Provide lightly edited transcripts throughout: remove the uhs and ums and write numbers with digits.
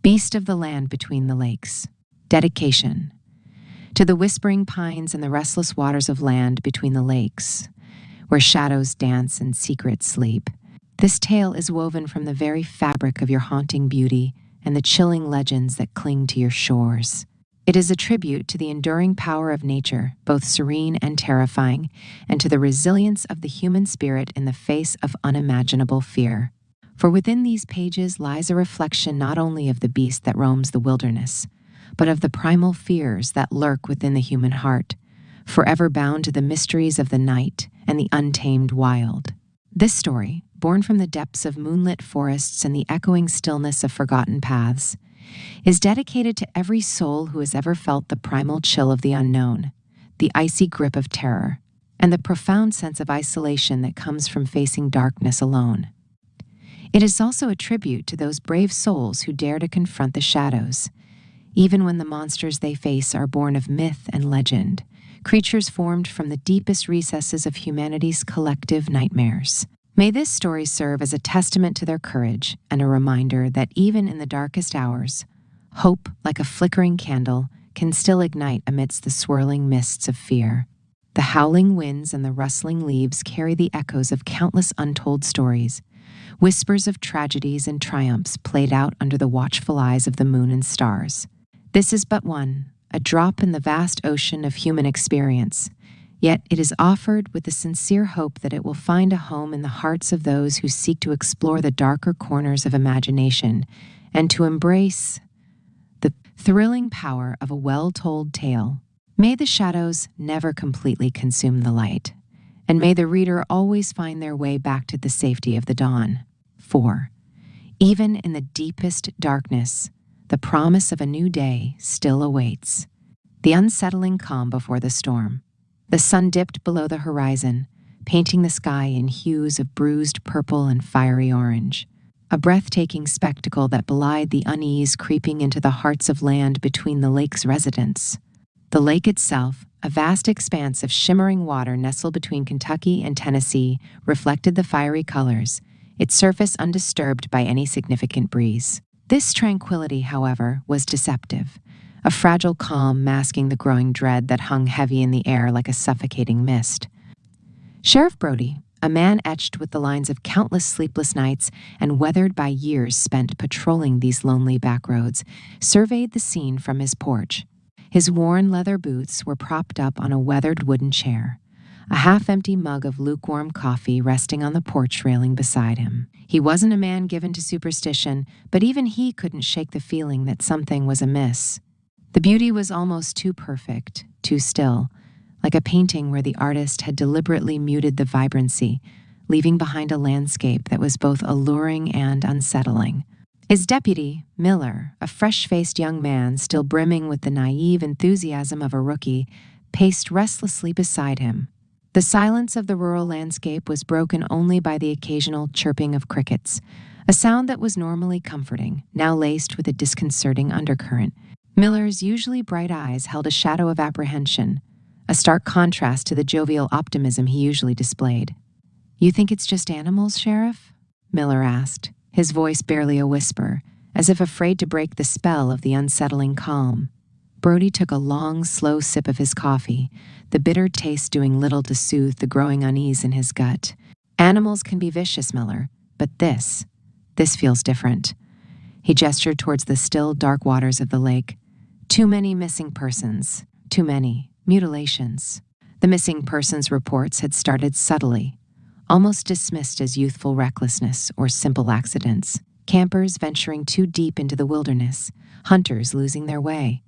Beast of the land between the lakes. Dedication. To the whispering pines and the restless waters of land between the lakes, where shadows dance and secrets sleep. This tale is woven from the very fabric of your haunting beauty and the chilling legends that cling to your shores. It is a tribute to the enduring power of nature, both serene and terrifying, and to the resilience of the human spirit in the face of unimaginable fear. For within these pages lies a reflection not only of the beast that roams the wilderness, but of the primal fears that lurk within the human heart, forever bound to the mysteries of the night and the untamed wild. This story, born from the depths of moonlit forests and the echoing stillness of forgotten paths, is dedicated to every soul who has ever felt the primal chill of the unknown, the icy grip of terror, and the profound sense of isolation that comes from facing darkness alone. It is also a tribute to those brave souls who dare to confront the shadows, even when the monsters they face are born of myth and legend, creatures formed from the deepest recesses of humanity's collective nightmares. May this story serve as a testament to their courage and a reminder that even in the darkest hours, hope, like a flickering candle, can still ignite amidst the swirling mists of fear. The howling winds and the rustling leaves carry the echoes of countless untold stories, whispers of tragedies and triumphs played out under the watchful eyes of the moon and stars. This is but one, a drop in the vast ocean of human experience, yet it is offered with the sincere hope that it will find a home in the hearts of those who seek to explore the darker corners of imagination and to embrace the thrilling power of a well-told tale. May the shadows never completely consume the light, and may the reader always find their way back to the safety of the dawn. 4. Even in the deepest darkness, the promise of a new day still awaits. The unsettling calm before the storm. The sun dipped below the horizon, painting the sky in hues of bruised purple and fiery orange. A breathtaking spectacle that belied the unease creeping into the hearts of land between the lake's residents. The lake itself, a vast expanse of shimmering water nestled between Kentucky and Tennessee, reflected the fiery colors, its surface undisturbed by any significant breeze. This tranquility, however, was deceptive, a fragile calm masking the growing dread that hung heavy in the air like a suffocating mist. Sheriff Brody, a man etched with the lines of countless sleepless nights and weathered by years spent patrolling these lonely backroads, surveyed the scene from his porch. His worn leather boots were propped up on a weathered wooden chair, a half-empty mug of lukewarm coffee resting on the porch railing beside him. He wasn't a man given to superstition, but even he couldn't shake the feeling that something was amiss. The beauty was almost too perfect, too still, like a painting where the artist had deliberately muted the vibrancy, leaving behind a landscape that was both alluring and unsettling. His deputy, Miller, a fresh-faced young man still brimming with the naive enthusiasm of a rookie, paced restlessly beside him. The silence of the rural landscape was broken only by the occasional chirping of crickets, a sound that was normally comforting, now laced with a disconcerting undercurrent. Miller's usually bright eyes held a shadow of apprehension, a stark contrast to the jovial optimism he usually displayed. "You think it's just animals, Sheriff?" Miller asked, his voice barely a whisper, as if afraid to break the spell of the unsettling calm. Brody took a long, slow sip of his coffee, the bitter taste doing little to soothe the growing unease in his gut. "Animals can be vicious, Miller, but this feels different." He gestured towards the still, dark waters of the lake. "Too many missing persons, too many mutilations." The missing persons reports had started subtly, almost dismissed as youthful recklessness or simple accidents. Campers venturing too deep into the wilderness, hunters losing their way.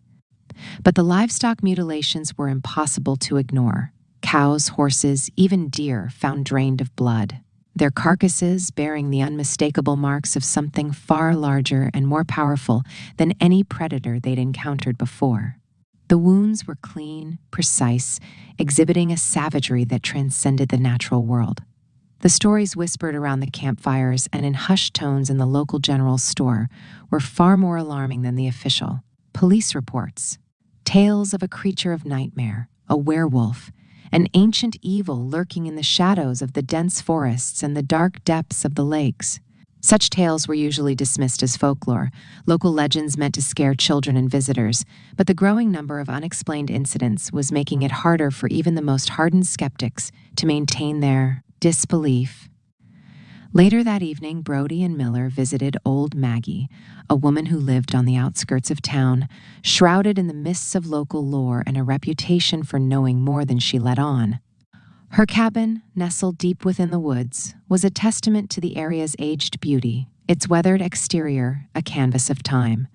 But the livestock mutilations were impossible to ignore. Cows, horses, even deer found drained of blood, their carcasses bearing the unmistakable marks of something far larger and more powerful than any predator they'd encountered before. The wounds were clean, precise, exhibiting a savagery that transcended the natural world. The stories whispered around the campfires and in hushed tones in the local general store were far more alarming than the official. Police reports, tales of a creature of nightmare, a werewolf, an ancient evil lurking in the shadows of the dense forests and the dark depths of the lakes. Such tales were usually dismissed as folklore, local legends meant to scare children and visitors, but the growing number of unexplained incidents was making it harder for even the most hardened skeptics to maintain their disbelief. Later that evening, Brody and Miller visited old Maggie, a woman who lived on the outskirts of town, shrouded in the mists of local lore and a reputation for knowing more than she let on. Her cabin, nestled deep within the woods, was a testament to the area's aged beauty, its weathered exterior a canvas of time.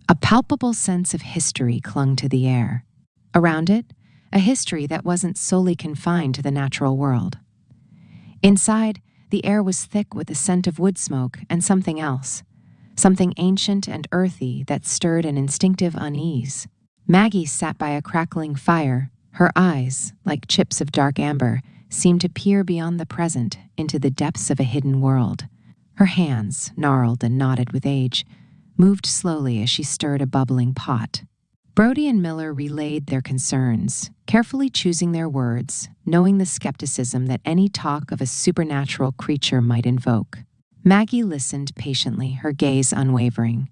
A palpable sense of history clung to the air. Around it, a history that wasn't solely confined to the natural world. Inside, the air was thick with the scent of wood smoke and something else, something ancient and earthy that stirred an instinctive unease. Maggie sat by a crackling fire. Her eyes, like chips of dark amber, seemed to peer beyond the present into the depths of a hidden world. Her hands, gnarled and knotted with age, moved slowly as she stirred a bubbling pot. Brody and Miller relayed their concerns, carefully choosing their words, knowing the skepticism that any talk of a supernatural creature might invoke. Maggie listened patiently, her gaze unwavering.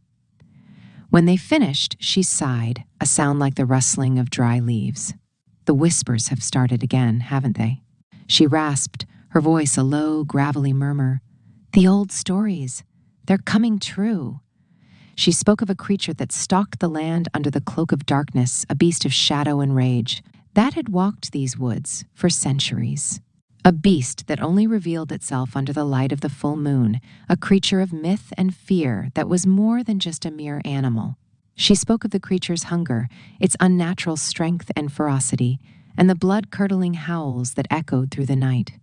When they finished, she sighed, a sound like the rustling of dry leaves. The whispers have started again, haven't they? She rasped, her voice a low, gravelly murmur. The old stories. They're coming true. She spoke of a creature that stalked the land under the cloak of darkness, a beast of shadow and rage, that had walked these woods for centuries. A beast that only revealed itself under the light of the full moon, a creature of myth and fear that was more than just a mere animal. She spoke of the creature's hunger, its unnatural strength and ferocity, and the blood-curdling howls that echoed through the night.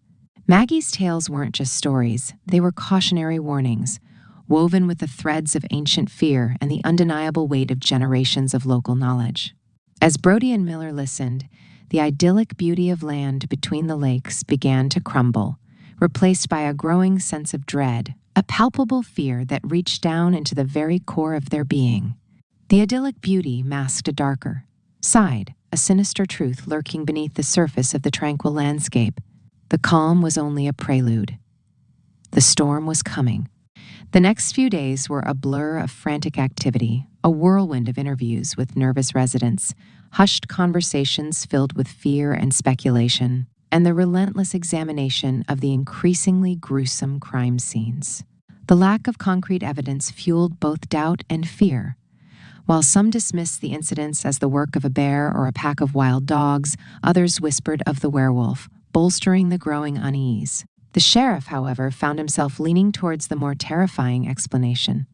Maggie's tales weren't just stories, they were cautionary warnings, woven with the threads of ancient fear and the undeniable weight of generations of local knowledge. As Brody and Miller listened, the idyllic beauty of land between the lakes began to crumble, replaced by a growing sense of dread, a palpable fear that reached down into the very core of their being. The idyllic beauty masked a darker side, a sinister truth lurking beneath the surface of the tranquil landscape. The calm was only a prelude. The storm was coming. The next few days were a blur of frantic activity, a whirlwind of interviews with nervous residents, hushed conversations filled with fear and speculation, and the relentless examination of the increasingly gruesome crime scenes. The lack of concrete evidence fueled both doubt and fear. While some dismissed the incidents as the work of a bear or a pack of wild dogs, others whispered of the werewolf, bolstering the growing unease. The sheriff, however, found himself leaning towards the more terrifying explanation.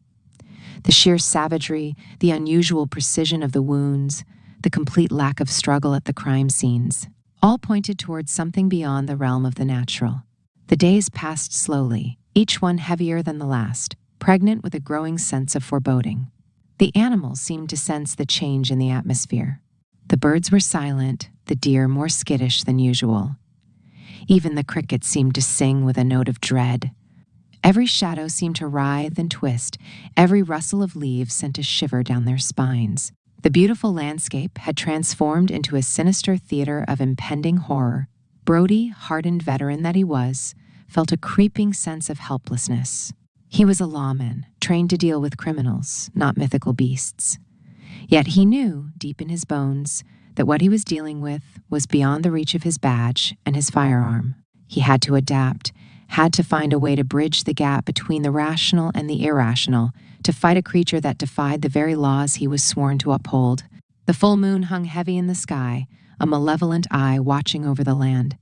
The sheer savagery, the unusual precision of the wounds, the complete lack of struggle at the crime scenes, all pointed towards something beyond the realm of the natural. The days passed slowly, each one heavier than the last, pregnant with a growing sense of foreboding. The animals seemed to sense the change in the atmosphere. The birds were silent, the deer more skittish than usual. Even the crickets seemed to sing with a note of dread. Every shadow seemed to writhe and twist. Every rustle of leaves sent a shiver down their spines. The beautiful landscape had transformed into a sinister theater of impending horror. Brody, hardened veteran that he was, felt a creeping sense of helplessness. He was a lawman, trained to deal with criminals, not mythical beasts. Yet he knew, deep in his bones, that what he was dealing with was beyond the reach of his badge and his firearm. He had to adapt, had to find a way to bridge the gap between the rational and the irrational, to fight a creature that defied the very laws he was sworn to uphold. The full moon hung heavy in the sky, a malevolent eye watching over the land.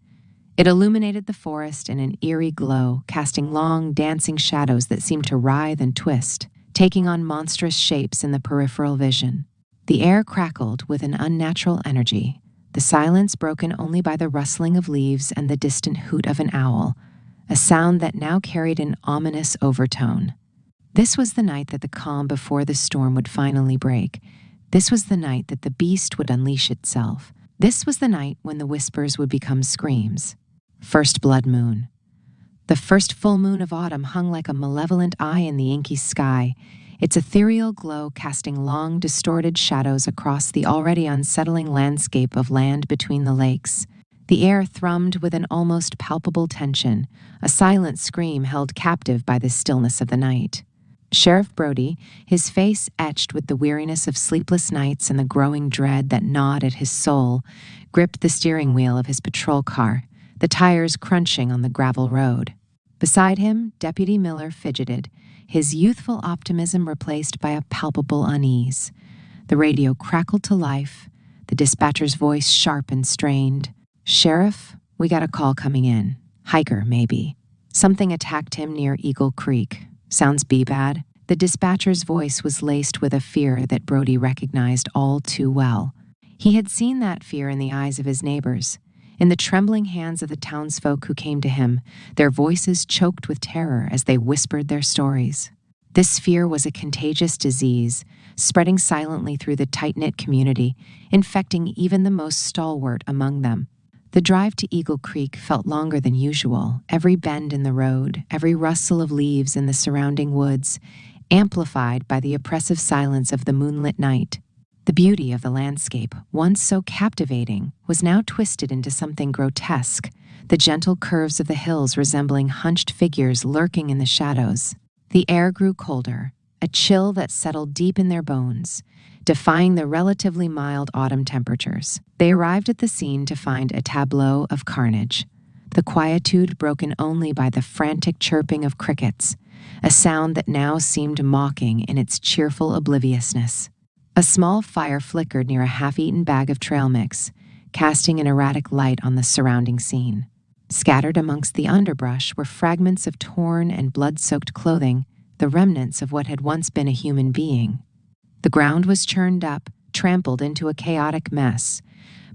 It illuminated the forest in an eerie glow, casting long, dancing shadows that seemed to writhe and twist, taking on monstrous shapes in the peripheral vision. The air crackled with an unnatural energy, the silence broken only by the rustling of leaves and the distant hoot of an owl, a sound that now carried an ominous overtone. This was the night that the calm before the storm would finally break. This was the night that the beast would unleash itself. This was the night when the whispers would become screams. First blood moon. The first full moon of autumn hung like a malevolent eye in the inky sky, its ethereal glow casting long, distorted shadows across the already unsettling landscape of land between the lakes. The air thrummed with an almost palpable tension, a silent scream held captive by the stillness of the night. Sheriff Brody, his face etched with the weariness of sleepless nights and the growing dread that gnawed at his soul, gripped the steering wheel of his patrol car, the tires crunching on the gravel road. Beside him, Deputy Miller fidgeted, his youthful optimism replaced by a palpable unease. The radio crackled to life, the dispatcher's voice sharp and strained. "Sheriff, we got a call coming in. Hiker, maybe. Something attacked him near Eagle Creek. Sounds bad." The dispatcher's voice was laced with a fear that Brody recognized all too well. He had seen that fear in the eyes of his neighbors, in the trembling hands of the townsfolk who came to him, their voices choked with terror as they whispered their stories. This fear was a contagious disease, spreading silently through the tight-knit community, infecting even the most stalwart among them. The drive to Eagle Creek felt longer than usual, every bend in the road, every rustle of leaves in the surrounding woods, amplified by the oppressive silence of the moonlit night. The beauty of the landscape, once so captivating, was now twisted into something grotesque, the gentle curves of the hills resembling hunched figures lurking in the shadows. The air grew colder, a chill that settled deep in their bones, defying the relatively mild autumn temperatures. They arrived at the scene to find a tableau of carnage, the quietude broken only by the frantic chirping of crickets, a sound that now seemed mocking in its cheerful obliviousness. A small fire flickered near a half-eaten bag of trail mix, casting an erratic light on the surrounding scene. Scattered amongst the underbrush were fragments of torn and blood-soaked clothing, the remnants of what had once been a human being. The ground was churned up, trampled into a chaotic mess,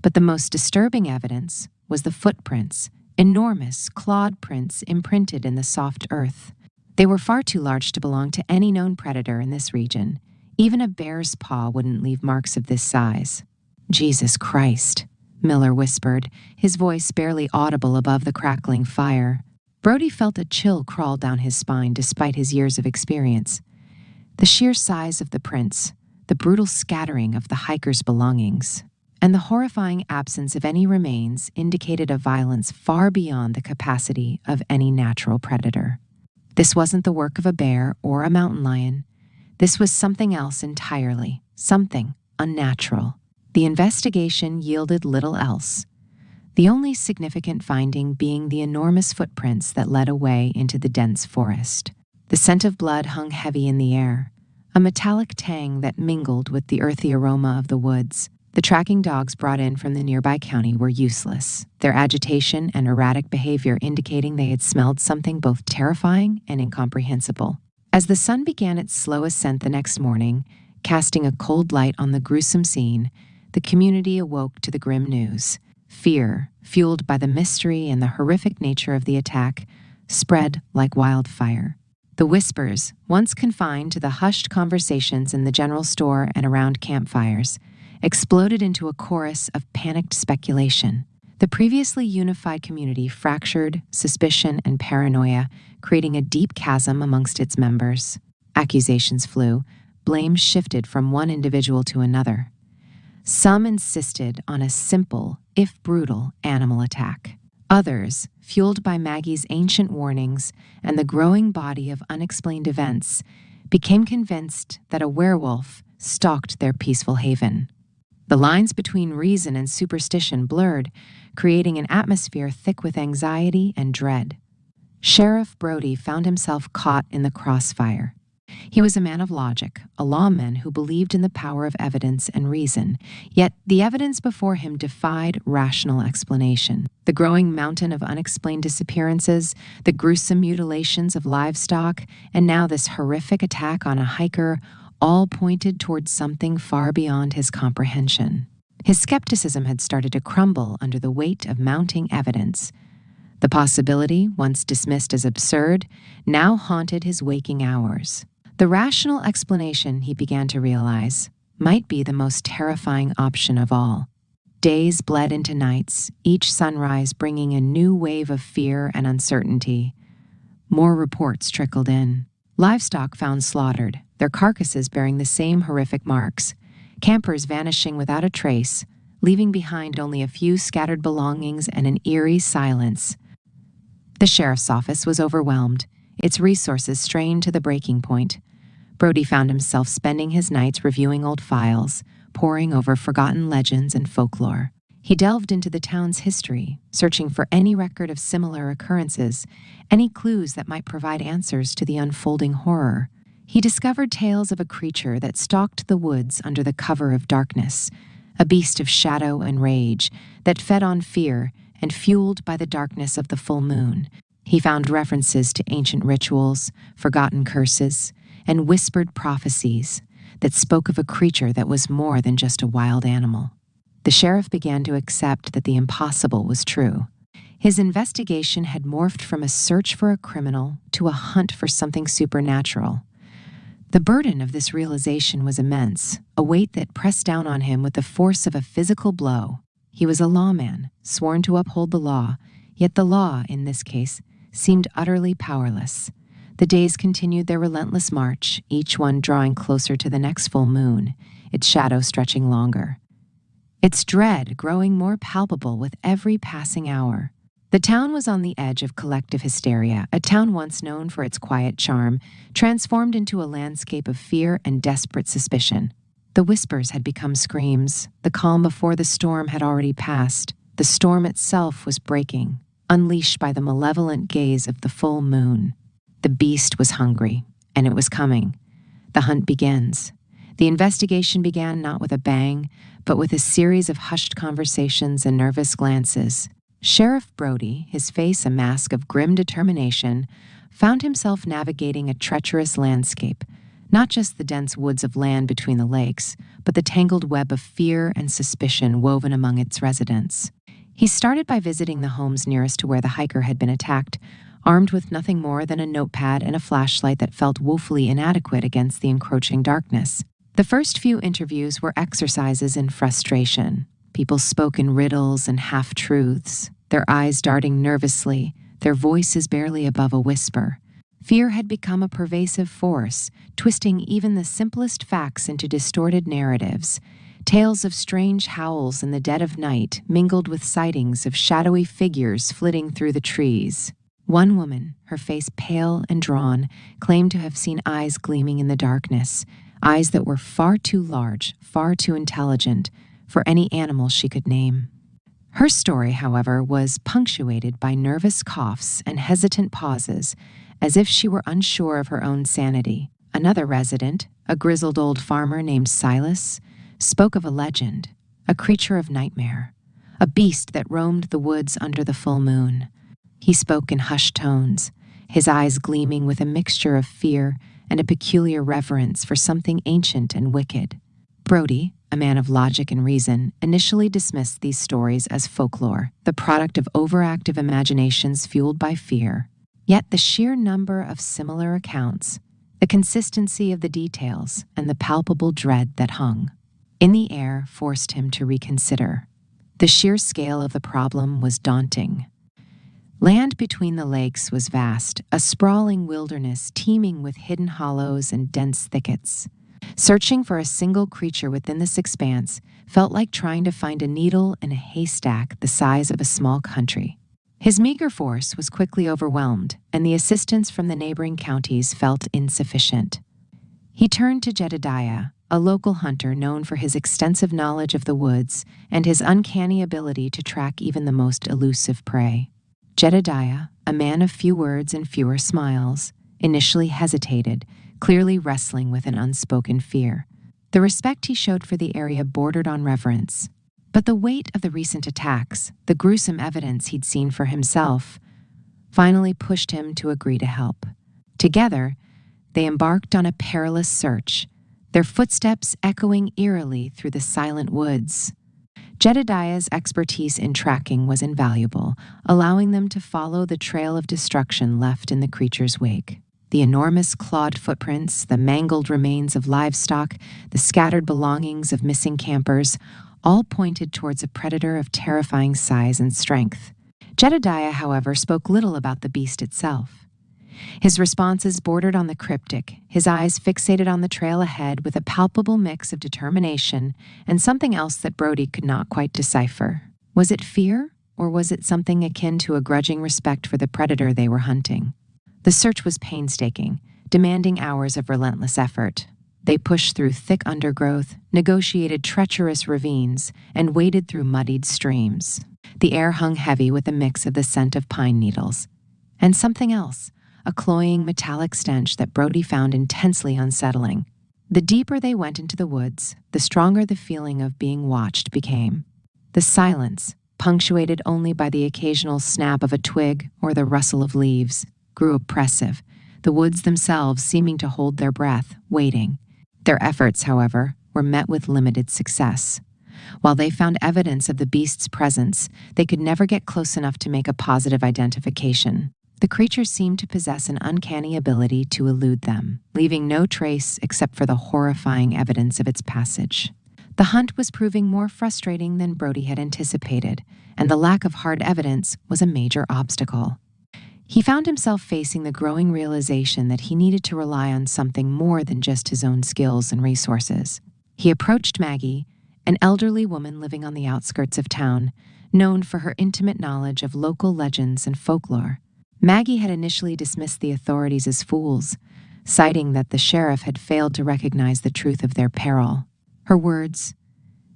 but the most disturbing evidence was the footprints, enormous clawed prints imprinted in the soft earth. They were far too large to belong to any known predator in this region. Even a bear's paw wouldn't leave marks of this size. "Jesus Christ," Miller whispered, his voice barely audible above the crackling fire. Brody felt a chill crawl down his spine despite his years of experience. The sheer size of the prints, the brutal scattering of the hiker's belongings, and the horrifying absence of any remains indicated a violence far beyond the capacity of any natural predator. This wasn't the work of a bear or a mountain lion. This was something else entirely, something unnatural. The investigation yielded little else, the only significant finding being the enormous footprints that led away into the dense forest. The scent of blood hung heavy in the air, a metallic tang that mingled with the earthy aroma of the woods. The tracking dogs brought in from the nearby county were useless, their agitation and erratic behavior indicating they had smelled something both terrifying and incomprehensible. As the sun began its slow ascent the next morning, casting a cold light on the gruesome scene, the community awoke to the grim news. Fear, fueled by the mystery and the horrific nature of the attack, spread like wildfire. The whispers, once confined to the hushed conversations in the general store and around campfires, exploded into a chorus of panicked speculation. The previously unified community fractured, suspicion and paranoia, creating a deep chasm amongst its members. Accusations flew, blame shifted from one individual to another. Some insisted on a simple, if brutal, animal attack. Others, fueled by Maggie's ancient warnings and the growing body of unexplained events, became convinced that a werewolf stalked their peaceful haven. The lines between reason and superstition blurred, creating an atmosphere thick with anxiety and dread. Sheriff Brody found himself caught in the crossfire. He was a man of logic, a lawman who believed in the power of evidence and reason, yet the evidence before him defied rational explanation. The growing mountain of unexplained disappearances, the gruesome mutilations of livestock, and now this horrific attack on a hiker all pointed towards something far beyond his comprehension. His skepticism had started to crumble under the weight of mounting evidence. The possibility, once dismissed as absurd, now haunted his waking hours. The rational explanation, he began to realize, might be the most terrifying option of all. Days bled into nights, each sunrise bringing a new wave of fear and uncertainty. More reports trickled in. Livestock found slaughtered, their carcasses bearing the same horrific marks. Campers vanishing without a trace, leaving behind only a few scattered belongings and an eerie silence. The sheriff's office was overwhelmed, its resources strained to the breaking point. Brody found himself spending his nights reviewing old files, poring over forgotten legends and folklore. He delved into the town's history, searching for any record of similar occurrences, any clues that might provide answers to the unfolding horror. He discovered tales of a creature that stalked the woods under the cover of darkness, a beast of shadow and rage that fed on fear and fueled by the darkness of the full moon. He found references to ancient rituals, forgotten curses, and whispered prophecies that spoke of a creature that was more than just a wild animal. The sheriff began to accept that the impossible was true. His investigation had morphed from a search for a criminal to a hunt for something supernatural. The burden of this realization was immense, a weight that pressed down on him with the force of a physical blow. He was a lawman, sworn to uphold the law, yet the law, in this case, seemed utterly powerless. The days continued their relentless march, each one drawing closer to the next full moon, its shadow stretching longer, its dread growing more palpable with every passing hour. The town was on the edge of collective hysteria, a town once known for its quiet charm, transformed into a landscape of fear and desperate suspicion. The whispers had become screams. The calm before the storm had already passed. The storm itself was breaking, unleashed by the malevolent gaze of the full moon. The beast was hungry, and it was coming. The hunt begins. The investigation began not with a bang, but with a series of hushed conversations and nervous glances. Sheriff Brody, his face a mask of grim determination, found himself navigating a treacherous landscape, not just the dense woods of land between the lakes, but the tangled web of fear and suspicion woven among its residents. He started by visiting the homes nearest to where the hiker had been attacked, armed with nothing more than a notepad and a flashlight that felt woefully inadequate against the encroaching darkness. The first few interviews were exercises in frustration. People spoke in riddles and half-truths, their eyes darting nervously, their voices barely above a whisper. Fear had become a pervasive force, twisting even the simplest facts into distorted narratives. Tales of strange howls in the dead of night mingled with sightings of shadowy figures flitting through the trees. One woman, her face pale and drawn, claimed to have seen eyes gleaming in the darkness, eyes that were far too large, far too intelligent, for any animal she could name. Her story, however, was punctuated by nervous coughs and hesitant pauses, as if she were unsure of her own sanity. Another resident, a grizzled old farmer named Silas, spoke of a legend, a creature of nightmare, a beast that roamed the woods under the full moon. He spoke in hushed tones, his eyes gleaming with a mixture of fear and a peculiar reverence for something ancient and wicked. Brody, a man of logic and reason, initially dismissed these stories as folklore, the product of overactive imaginations fueled by fear. Yet the sheer number of similar accounts, the consistency of the details, and the palpable dread that hung in the air forced him to reconsider. The sheer scale of the problem was daunting. Land between the lakes was vast, a sprawling wilderness teeming with hidden hollows and dense thickets. Searching for a single creature within this expanse felt like trying to find a needle in a haystack the size of a small country. His meager force was quickly overwhelmed, and the assistance from the neighboring counties felt insufficient. He turned to Jedediah, a local hunter known for his extensive knowledge of the woods and his uncanny ability to track even the most elusive prey. Jedediah, a man of few words and fewer smiles, initially hesitated, clearly wrestling with an unspoken fear. The respect he showed for the area bordered on reverence. But the weight of the recent attacks, the gruesome evidence he'd seen for himself, finally pushed him to agree to help. Together, they embarked on a perilous search, their footsteps echoing eerily through the silent woods. Jedediah's expertise in tracking was invaluable, allowing them to follow the trail of destruction left in the creature's wake. The enormous clawed footprints, the mangled remains of livestock, the scattered belongings of missing campers, all pointed towards a predator of terrifying size and strength. Jedediah, however, spoke little about the beast itself. His responses bordered on the cryptic, his eyes fixated on the trail ahead with a palpable mix of determination and something else that Brody could not quite decipher. Was it fear, or was it something akin to a grudging respect for the predator they were hunting? The search was painstaking, demanding hours of relentless effort. They pushed through thick undergrowth, negotiated treacherous ravines, and waded through muddied streams. The air hung heavy with a mix of the scent of pine needles. And something else, a cloying metallic stench that Brody found intensely unsettling. The deeper they went into the woods, the stronger the feeling of being watched became. The silence, punctuated only by the occasional snap of a twig or the rustle of leaves, grew oppressive, the woods themselves seeming to hold their breath, waiting. Their efforts, however, were met with limited success. While they found evidence of the beast's presence, they could never get close enough to make a positive identification. The creature seemed to possess an uncanny ability to elude them, leaving no trace except for the horrifying evidence of its passage. The hunt was proving more frustrating than Brody had anticipated, and the lack of hard evidence was a major obstacle. He found himself facing the growing realization that he needed to rely on something more than just his own skills and resources. He approached Maggie, an elderly woman living on the outskirts of town, known for her intimate knowledge of local legends and folklore. Maggie had initially dismissed the authorities as fools, citing that the sheriff had failed to recognize the truth of their peril. Her words,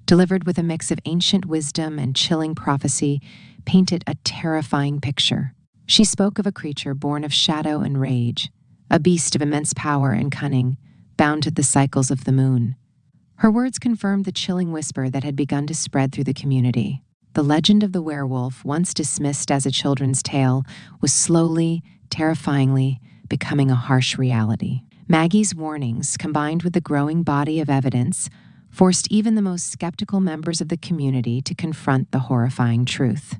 delivered with a mix of ancient wisdom and chilling prophecy, painted a terrifying picture. She spoke of a creature born of shadow and rage, a beast of immense power and cunning, bound to the cycles of the moon. Her words confirmed the chilling whisper that had begun to spread through the community. The legend of the werewolf, once dismissed as a children's tale, was slowly, terrifyingly, becoming a harsh reality. Maggie's warnings, combined with the growing body of evidence, forced even the most skeptical members of the community to confront the horrifying truth.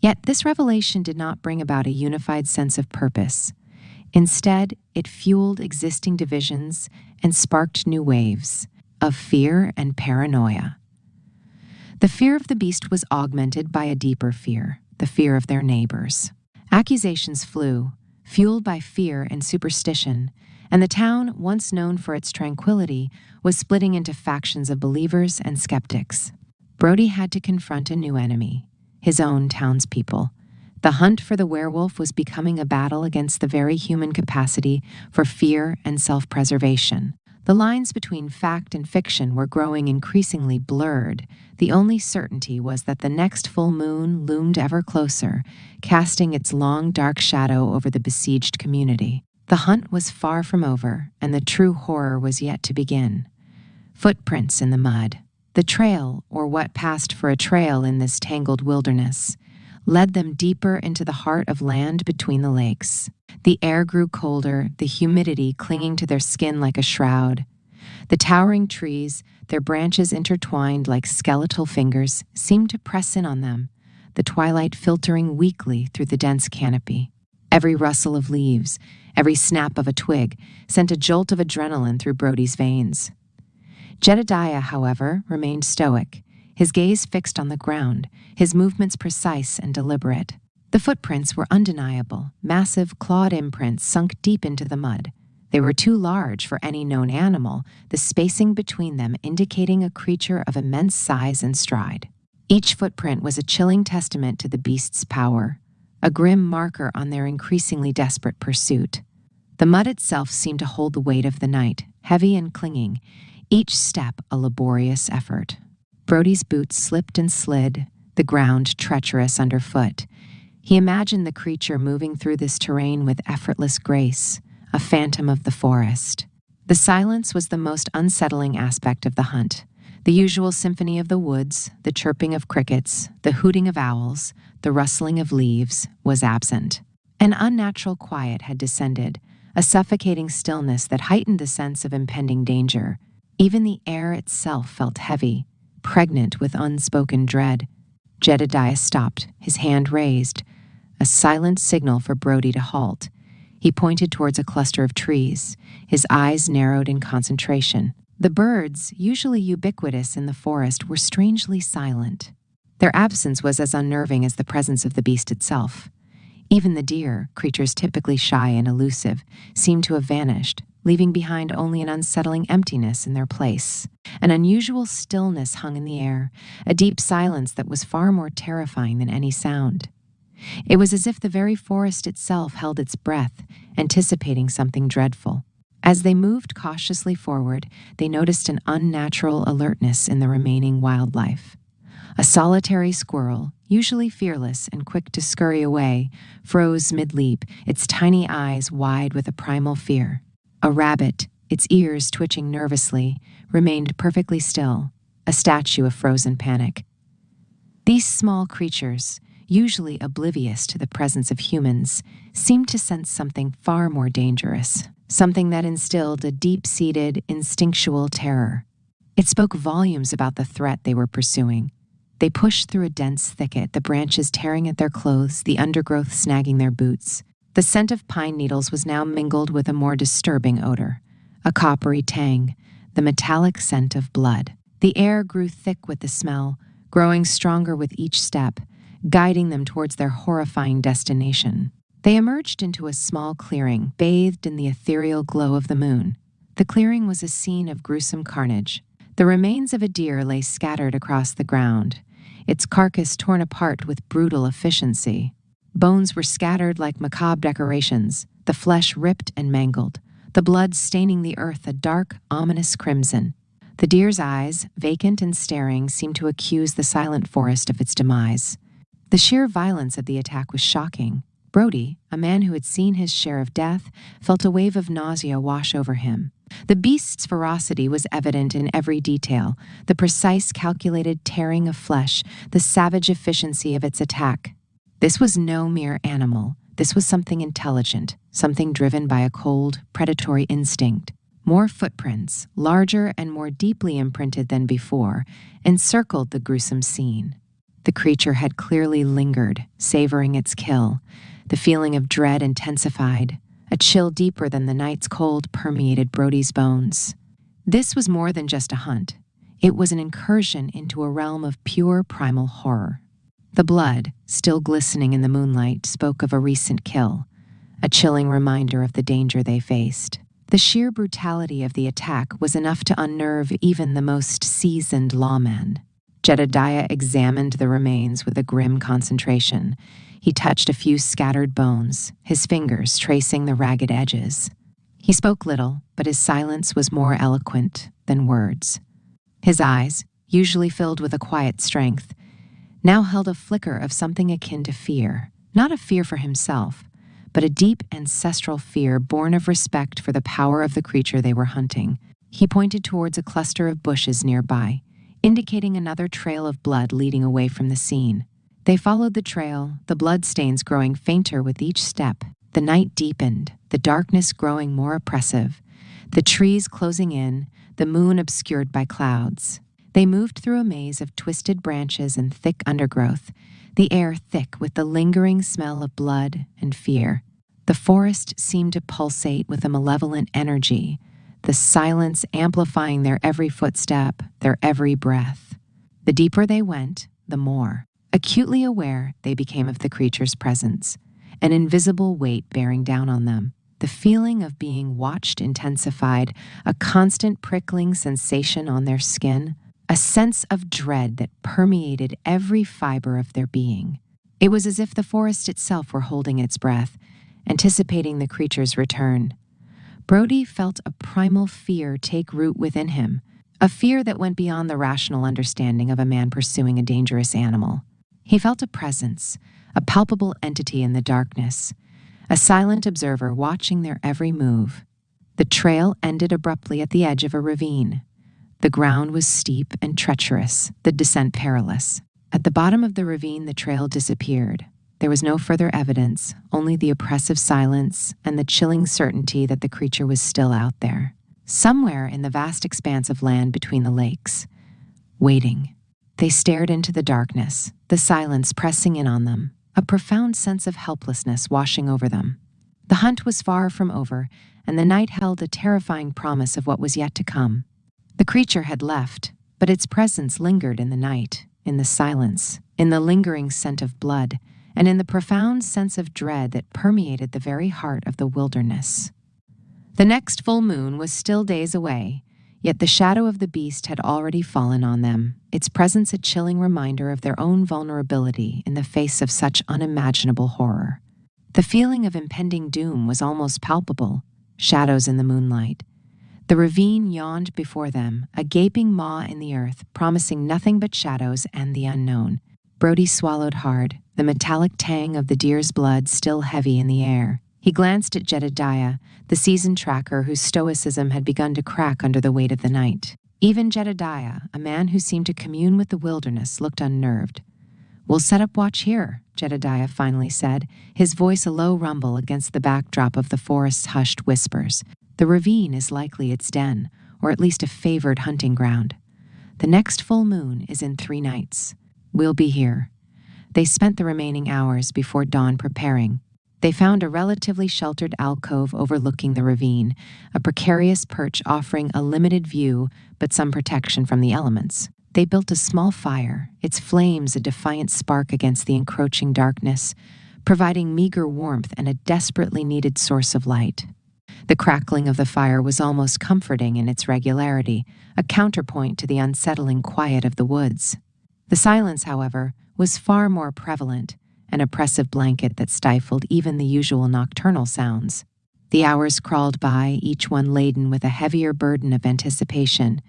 Yet this revelation did not bring about a unified sense of purpose. Instead, it fueled existing divisions and sparked new waves of fear and paranoia. The fear of the beast was augmented by a deeper fear, the fear of their neighbors. Accusations flew, fueled by fear and superstition, and the town, once known for its tranquility, was splitting into factions of believers and skeptics. Brody had to confront a new enemy, his own townspeople. The hunt for the werewolf was becoming a battle against the very human capacity for fear and self-preservation. The lines between fact and fiction were growing increasingly blurred. The only certainty was that the next full moon loomed ever closer, casting its long, dark shadow over the besieged community. The hunt was far from over, and the true horror was yet to begin. Footprints in the mud. The trail, or what passed for a trail in this tangled wilderness, led them deeper into the heart of land between the lakes. The air grew colder, the humidity clinging to their skin like a shroud. The towering trees, their branches intertwined like skeletal fingers, seemed to press in on them, the twilight filtering weakly through the dense canopy. Every rustle of leaves, every snap of a twig, sent a jolt of adrenaline through Brody's veins. Jedediah, however, remained stoic, his gaze fixed on the ground, his movements precise and deliberate. The footprints were undeniable, massive clawed imprints sunk deep into the mud. They were too large for any known animal, the spacing between them indicating a creature of immense size and stride. Each footprint was a chilling testament to the beast's power, a grim marker on their increasingly desperate pursuit. The mud itself seemed to hold the weight of the night, heavy and clinging, each step a laborious effort. Brody's boots slipped and slid, the ground treacherous underfoot. He imagined the creature moving through this terrain with effortless grace, a phantom of the forest. The silence was the most unsettling aspect of the hunt. The usual symphony of the woods, the chirping of crickets, the hooting of owls, the rustling of leaves, was absent. An unnatural quiet had descended, a suffocating stillness that heightened the sense of impending danger. Even the air itself felt heavy, pregnant with unspoken dread. Jedediah stopped, his hand raised, a silent signal for Brody to halt. He pointed towards a cluster of trees, his eyes narrowed in concentration. The birds, usually ubiquitous in the forest, were strangely silent. Their absence was as unnerving as the presence of the beast itself. Even the deer, creatures typically shy and elusive, seemed to have vanished, leaving behind only an unsettling emptiness in their place. An unusual stillness hung in the air, a deep silence that was far more terrifying than any sound. It was as if the very forest itself held its breath, anticipating something dreadful. As they moved cautiously forward, they noticed an unnatural alertness in the remaining wildlife. A solitary squirrel, usually fearless and quick to scurry away, froze mid-leap, its tiny eyes wide with a primal fear. A rabbit, its ears twitching nervously, remained perfectly still, a statue of frozen panic. These small creatures, usually oblivious to the presence of humans, seemed to sense something far more dangerous, something that instilled a deep-seated, instinctual terror. It spoke volumes about the threat they were pursuing. They pushed through a dense thicket, the branches tearing at their clothes, the undergrowth snagging their boots. The scent of pine needles was now mingled with a more disturbing odor, a coppery tang, the metallic scent of blood. The air grew thick with the smell, growing stronger with each step, guiding them towards their horrifying destination. They emerged into a small clearing, bathed in the ethereal glow of the moon. The clearing was a scene of gruesome carnage. The remains of a deer lay scattered across the ground, its carcass torn apart with brutal efficiency. Bones were scattered like macabre decorations, the flesh ripped and mangled, the blood staining the earth a dark, ominous crimson. The deer's eyes, vacant and staring, seemed to accuse the silent forest of its demise. The sheer violence of the attack was shocking. Brody, a man who had seen his share of death, felt a wave of nausea wash over him. The beast's ferocity was evident in every detail, the precise calculated tearing of flesh, the savage efficiency of its attack. This was no mere animal. This was something intelligent, something driven by a cold, predatory instinct. More footprints, larger and more deeply imprinted than before, encircled the gruesome scene. The creature had clearly lingered, savoring its kill. The feeling of dread intensified. A chill deeper than the night's cold permeated Brody's bones. This was more than just a hunt. It was an incursion into a realm of pure primal horror. The blood, still glistening in the moonlight, spoke of a recent kill, a chilling reminder of the danger they faced. The sheer brutality of the attack was enough to unnerve even the most seasoned lawman. Jedediah examined the remains with a grim concentration. He touched a few scattered bones, his fingers tracing the ragged edges. He spoke little, but his silence was more eloquent than words. His eyes, usually filled with a quiet strength, now held a flicker of something akin to fear, not a fear for himself, but a deep ancestral fear born of respect for the power of the creature they were hunting. He pointed towards a cluster of bushes nearby, indicating another trail of blood leading away from the scene. They followed the trail, the bloodstains growing fainter with each step. The night deepened, the darkness growing more oppressive, the trees closing in, the moon obscured by clouds. They moved through a maze of twisted branches and thick undergrowth, the air thick with the lingering smell of blood and fear. The forest seemed to pulsate with a malevolent energy, the silence amplifying their every footstep, their every breath. The deeper they went, the more. Acutely aware, they became of the creature's presence, an invisible weight bearing down on them. The feeling of being watched intensified, a constant prickling sensation on their skin, a sense of dread that permeated every fiber of their being. It was as if the forest itself were holding its breath, anticipating the creature's return. Brody felt a primal fear take root within him, a fear that went beyond the rational understanding of a man pursuing a dangerous animal. He felt a presence, a palpable entity in the darkness, a silent observer watching their every move. The trail ended abruptly at the edge of a ravine. The ground was steep and treacherous, the descent perilous. At the bottom of the ravine, the trail disappeared. There was no further evidence, only the oppressive silence and the chilling certainty that the creature was still out there, somewhere in the vast expanse of land between the lakes, waiting. They stared into the darkness, the silence pressing in on them, a profound sense of helplessness washing over them. The hunt was far from over, and the night held a terrifying promise of what was yet to come. The creature had left, but its presence lingered in the night, in the silence, in the lingering scent of blood, and in the profound sense of dread that permeated the very heart of the wilderness. The next full moon was still days away, yet the shadow of the beast had already fallen on them, its presence a chilling reminder of their own vulnerability in the face of such unimaginable horror. The feeling of impending doom was almost palpable, shadows in the moonlight. The ravine yawned before them, a gaping maw in the earth, promising nothing but shadows and the unknown. Brody swallowed hard, the metallic tang of the deer's blood still heavy in the air. He glanced at Jedediah, the seasoned tracker whose stoicism had begun to crack under the weight of the night. Even Jedediah, a man who seemed to commune with the wilderness, looked unnerved. "We'll set up watch here," Jedediah finally said, his voice a low rumble against the backdrop of the forest's hushed whispers. "The ravine is likely its den, or at least a favored hunting ground. The next full moon is in 3 nights. We'll be here." They spent the remaining hours before dawn preparing. They found a relatively sheltered alcove overlooking the ravine, a precarious perch offering a limited view but some protection from the elements. They built a small fire, its flames a defiant spark against the encroaching darkness, providing meager warmth and a desperately needed source of light. The crackling of the fire was almost comforting in its regularity, a counterpoint to the unsettling quiet of the woods. The silence, however, was far more prevalent, an oppressive blanket that stifled even the usual nocturnal sounds. The hours crawled by, each one laden with a heavier burden of anticipation.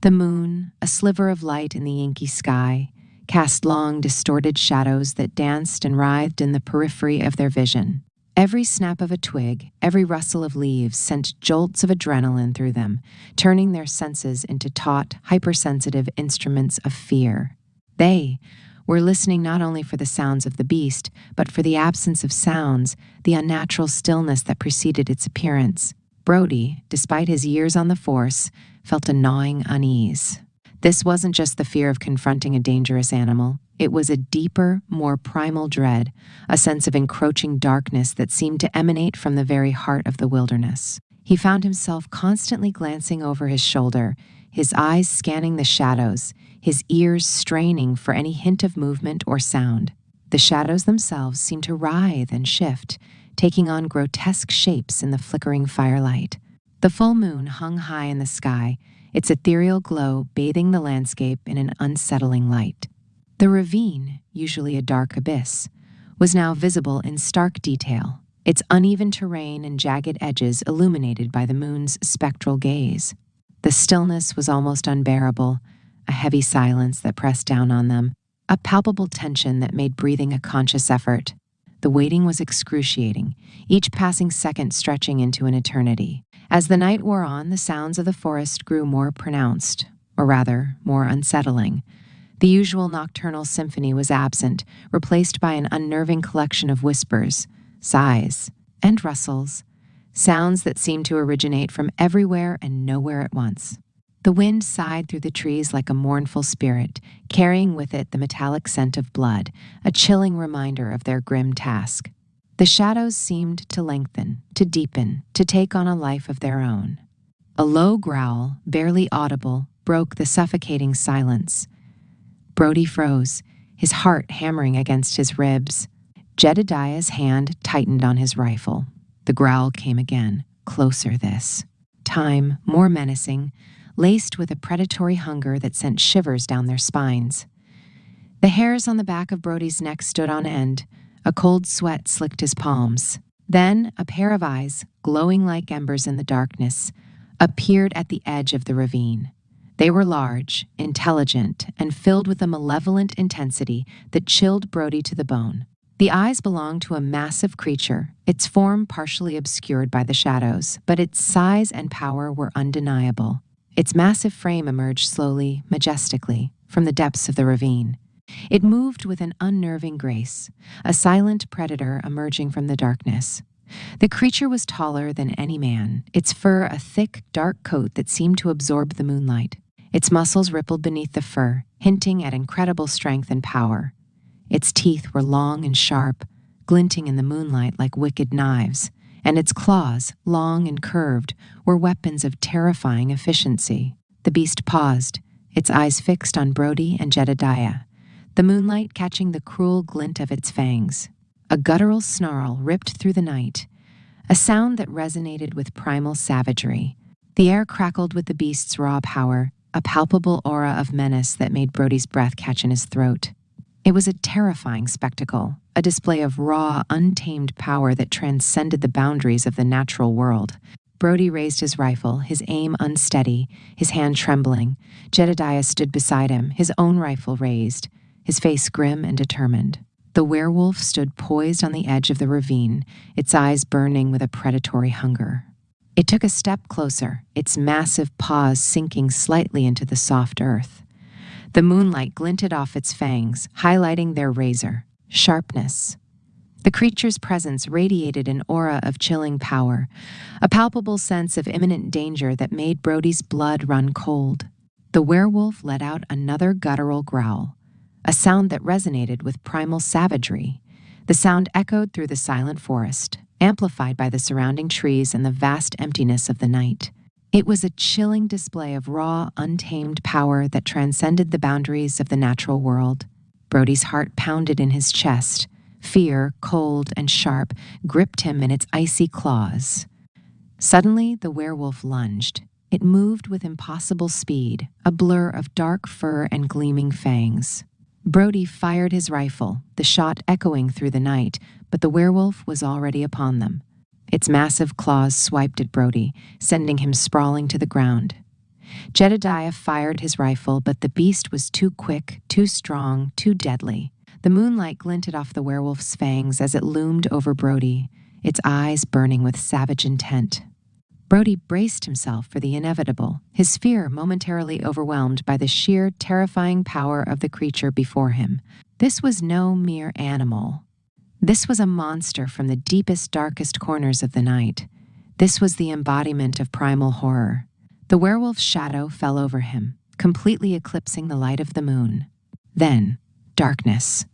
The moon, a sliver of light in the inky sky, cast long, distorted shadows that danced and writhed in the periphery of their vision. Every snap of a twig, every rustle of leaves sent jolts of adrenaline through them, turning their senses into taut, hypersensitive instruments of fear. They were listening not only for the sounds of the beast, but for the absence of sounds, the unnatural stillness that preceded its appearance. Brody, despite his years on the force, felt a gnawing unease. This wasn't just the fear of confronting a dangerous animal. It was a deeper, more primal dread, a sense of encroaching darkness that seemed to emanate from the very heart of the wilderness. He found himself constantly glancing over his shoulder, his eyes scanning the shadows, his ears straining for any hint of movement or sound. The shadows themselves seemed to writhe and shift, taking on grotesque shapes in the flickering firelight. The full moon hung high in the sky, its ethereal glow bathing the landscape in an unsettling light. The ravine, usually a dark abyss, was now visible in stark detail, its uneven terrain and jagged edges illuminated by the moon's spectral gaze. The stillness was almost unbearable, a heavy silence that pressed down on them, a palpable tension that made breathing a conscious effort. The waiting was excruciating, each passing second stretching into an eternity. As the night wore on, the sounds of the forest grew more pronounced, or rather, more unsettling. The usual nocturnal symphony was absent, replaced by an unnerving collection of whispers, sighs, and rustles, sounds that seemed to originate from everywhere and nowhere at once. The wind sighed through the trees like a mournful spirit, carrying with it the metallic scent of blood, a chilling reminder of their grim task. The shadows seemed to lengthen, to deepen, to take on a life of their own. A low growl, barely audible, broke the suffocating silence. Brody froze, his heart hammering against his ribs. Jedediah's hand tightened on his rifle. The growl came again, closer this time, more menacing, laced with a predatory hunger that sent shivers down their spines. The hairs on the back of Brody's neck stood on end. A cold sweat slicked his palms. Then a pair of eyes, glowing like embers in the darkness, appeared at the edge of the ravine. They were large, intelligent, and filled with a malevolent intensity that chilled Brody to the bone. The eyes belonged to a massive creature, its form partially obscured by the shadows, but its size and power were undeniable. Its massive frame emerged slowly, majestically, from the depths of the ravine. It moved with an unnerving grace, a silent predator emerging from the darkness. The creature was taller than any man, its fur a thick, dark coat that seemed to absorb the moonlight. Its muscles rippled beneath the fur, hinting at incredible strength and power. Its teeth were long and sharp, glinting in the moonlight like wicked knives, and its claws, long and curved, were weapons of terrifying efficiency. The beast paused, its eyes fixed on Brody and Jedediah. the moonlight catching the cruel glint of its fangs. A guttural snarl ripped through the night, a sound that resonated with primal savagery. The air crackled with the beast's raw power, a palpable aura of menace that made Brody's breath catch in his throat. It was a terrifying spectacle, a display of raw, untamed power that transcended the boundaries of the natural world. Brody raised his rifle, his aim unsteady, his hand trembling. Jedediah stood beside him, his own rifle raised, his face grim and determined. The werewolf stood poised on the edge of the ravine, its eyes burning with a predatory hunger. It took a step closer, its massive paws sinking slightly into the soft earth. The moonlight glinted off its fangs, highlighting their razor sharpness. The creature's presence radiated an aura of chilling power, a palpable sense of imminent danger that made Brody's blood run cold. The werewolf let out another guttural growl, a sound that resonated with primal savagery. The sound echoed through the silent forest, amplified by the surrounding trees and the vast emptiness of the night. It was a chilling display of raw, untamed power that transcended the boundaries of the natural world. Brody's heart pounded in his chest. Fear, cold and sharp, gripped him in its icy claws. Suddenly, the werewolf lunged. It moved with impossible speed, a blur of dark fur and gleaming fangs. Brody fired his rifle, the shot echoing through the night, but the werewolf was already upon them. Its massive claws swiped at Brody, sending him sprawling to the ground. Jedediah fired his rifle, but the beast was too quick, too strong, too deadly. The moonlight glinted off the werewolf's fangs as it loomed over Brody, its eyes burning with savage intent. Brody braced himself for the inevitable, his fear momentarily overwhelmed by the sheer, terrifying power of the creature before him. This was no mere animal. This was a monster from the deepest, darkest corners of the night. This was the embodiment of primal horror. The werewolf's shadow fell over him, completely eclipsing the light of the moon. Then, darkness.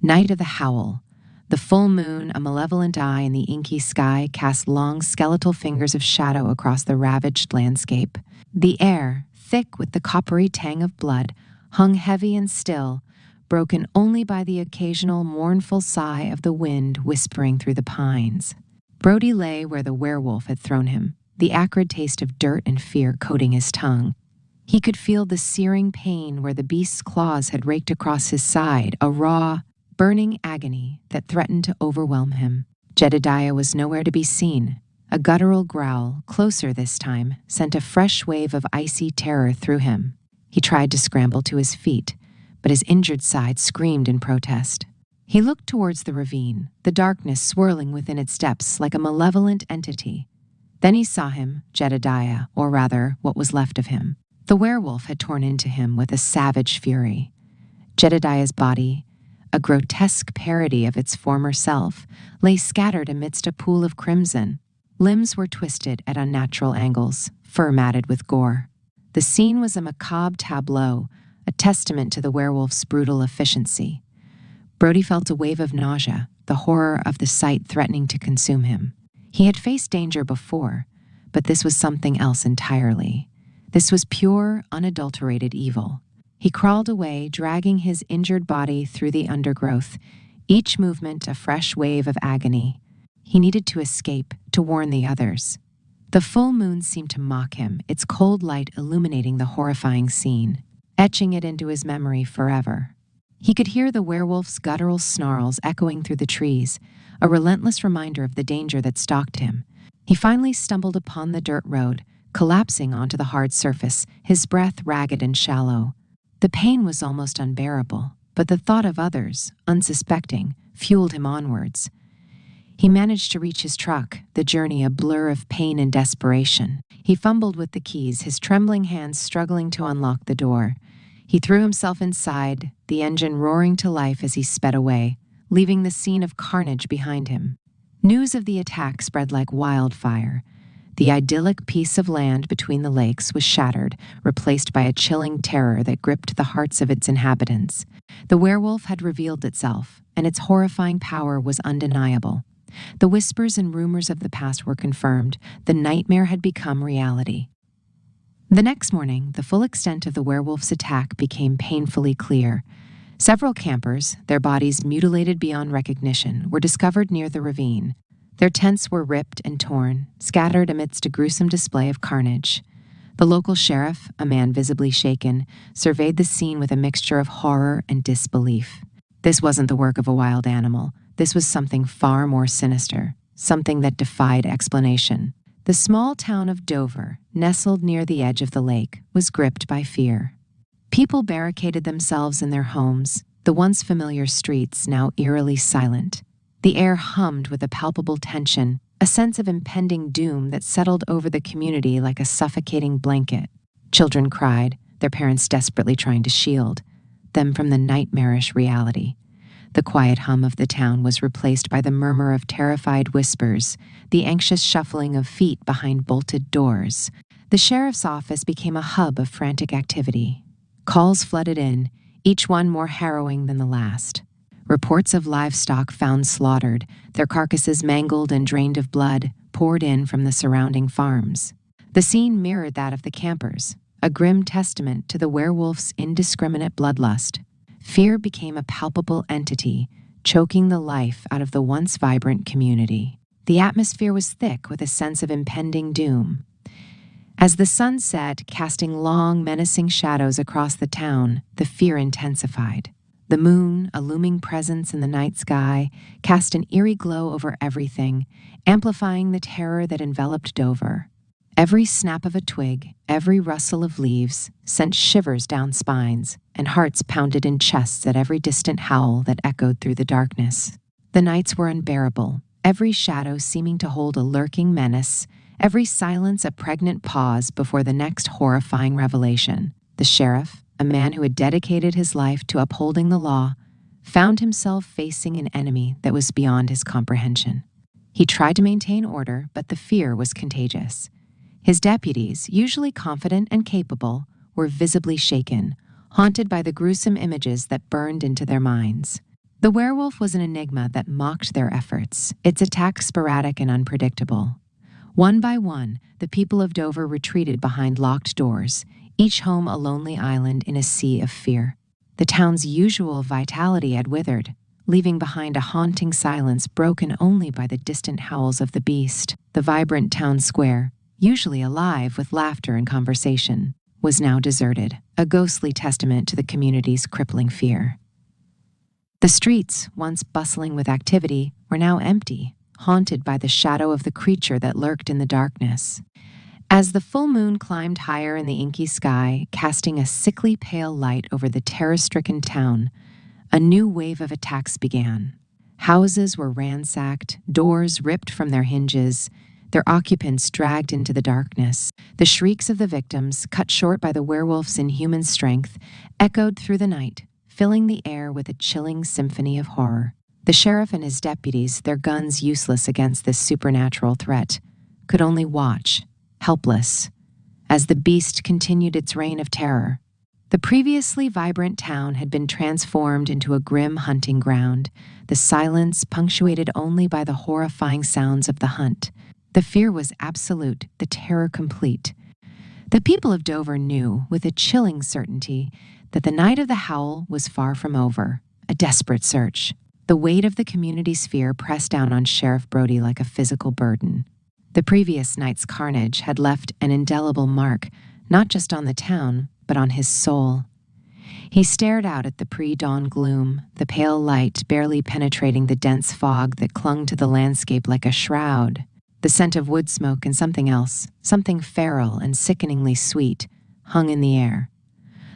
Night of the howl. The full moon, a malevolent eye in the inky sky, cast long skeletal fingers of shadow across the ravaged landscape. The air, thick with the coppery tang of blood, hung heavy and still, broken only by the occasional mournful sigh of the wind whispering through the pines. Brody lay where the werewolf had thrown him, the acrid taste of dirt and fear coating his tongue. He could feel the searing pain where the beast's claws had raked across his side, a raw, burning agony that threatened to overwhelm him. Jedediah was nowhere to be seen. A guttural growl, closer this time, sent a fresh wave of icy terror through him. He tried to scramble to his feet, but his injured side screamed in protest. He looked towards the ravine, the darkness swirling within its depths like a malevolent entity. Then he saw him, Jedediah, or rather, what was left of him. The werewolf had torn into him with a savage fury. Jedediah's body, a grotesque parody of its former self, lay scattered amidst a pool of crimson. Limbs were twisted at unnatural angles, fur matted with gore. The scene was a macabre tableau, a testament to the werewolf's brutal efficiency. Brody felt a wave of nausea, the horror of the sight threatening to consume him. He had faced danger before, but this was something else entirely. This was pure, unadulterated evil. He crawled away, dragging his injured body through the undergrowth, each movement a fresh wave of agony. He needed to escape, to warn the others. The full moon seemed to mock him, its cold light illuminating the horrifying scene, etching it into his memory forever. He could hear the werewolf's guttural snarls echoing through the trees, a relentless reminder of the danger that stalked him. He finally stumbled upon the dirt road, collapsing onto the hard surface, his breath ragged and shallow. The pain was almost unbearable, but the thought of others, unsuspecting, fueled him onwards. He managed to reach his truck, the journey a blur of pain and desperation. He fumbled with the keys, his trembling hands struggling to unlock the door. He threw himself inside, the engine roaring to life as he sped away, leaving the scene of carnage behind him. News of the attack spread like wildfire. The idyllic piece of land between the lakes was shattered, replaced by a chilling terror that gripped the hearts of its inhabitants. The werewolf had revealed itself, and its horrifying power was undeniable. The whispers and rumors of the past were confirmed. The nightmare had become reality. The next morning, the full extent of the werewolf's attack became painfully clear. Several campers, their bodies mutilated beyond recognition, were discovered near the ravine. Their tents were ripped and torn, scattered amidst a gruesome display of carnage. The local sheriff, a man visibly shaken, surveyed the scene with a mixture of horror and disbelief. This wasn't the work of a wild animal. This was something far more sinister, something that defied explanation. The small town of Dover, nestled near the edge of the lake, was gripped by fear. People barricaded themselves in their homes, the once familiar streets now eerily silent. The air hummed with a palpable tension, a sense of impending doom that settled over the community like a suffocating blanket. Children cried, their parents desperately trying to shield them from the nightmarish reality. The quiet hum of the town was replaced by the murmur of terrified whispers, the anxious shuffling of feet behind bolted doors. The sheriff's office became a hub of frantic activity. Calls flooded in, each one more harrowing than the last. Reports of livestock found slaughtered, their carcasses mangled and drained of blood, poured in from the surrounding farms. The scene mirrored that of the campers, a grim testament to the werewolf's indiscriminate bloodlust. Fear became a palpable entity, choking the life out of the once vibrant community. The atmosphere was thick with a sense of impending doom. As the sun set, casting long, menacing shadows across the town, the fear intensified. The moon, a looming presence in the night sky, cast an eerie glow over everything, amplifying the terror that enveloped Dover. Every snap of a twig, every rustle of leaves, sent shivers down spines, and hearts pounded in chests at every distant howl that echoed through the darkness. The nights were unbearable, every shadow seeming to hold a lurking menace, every silence a pregnant pause before the next horrifying revelation. The sheriff, a man who had dedicated his life to upholding the law, found himself facing an enemy that was beyond his comprehension. He tried to maintain order, but the fear was contagious. His deputies, usually confident and capable, were visibly shaken, haunted by the gruesome images that burned into their minds. The werewolf was an enigma that mocked their efforts, its attacks sporadic and unpredictable. One by one, the people of Dover retreated behind locked doors, each home a lonely island in a sea of fear. The town's usual vitality had withered, leaving behind a haunting silence broken only by the distant howls of the beast. The vibrant town square, usually alive with laughter and conversation, was now deserted, a ghostly testament to the community's crippling fear. The streets, once bustling with activity, were now empty, haunted by the shadow of the creature that lurked in the darkness. As the full moon climbed higher in the inky sky, casting a sickly pale light over the terror-stricken town, a new wave of attacks began. Houses were ransacked, doors ripped from their hinges, their occupants dragged into the darkness. The shrieks of the victims, cut short by the werewolf's inhuman strength, echoed through the night, filling the air with a chilling symphony of horror. The sheriff and his deputies, their guns useless against this supernatural threat, could only watch, helpless, as the beast continued its reign of terror. The previously vibrant town had been transformed into a grim hunting ground, the silence punctuated only by the horrifying sounds of the hunt. The fear was absolute, the terror complete. The people of Dover knew, with a chilling certainty, that the night of the howl was far from over, a desperate search. The weight of the community's fear pressed down on Sheriff Brody like a physical burden. The previous night's carnage had left an indelible mark, not just on the town, but on his soul. He stared out at the pre-dawn gloom, the pale light barely penetrating the dense fog that clung to the landscape like a shroud. The scent of wood smoke and something else, something feral and sickeningly sweet, hung in the air.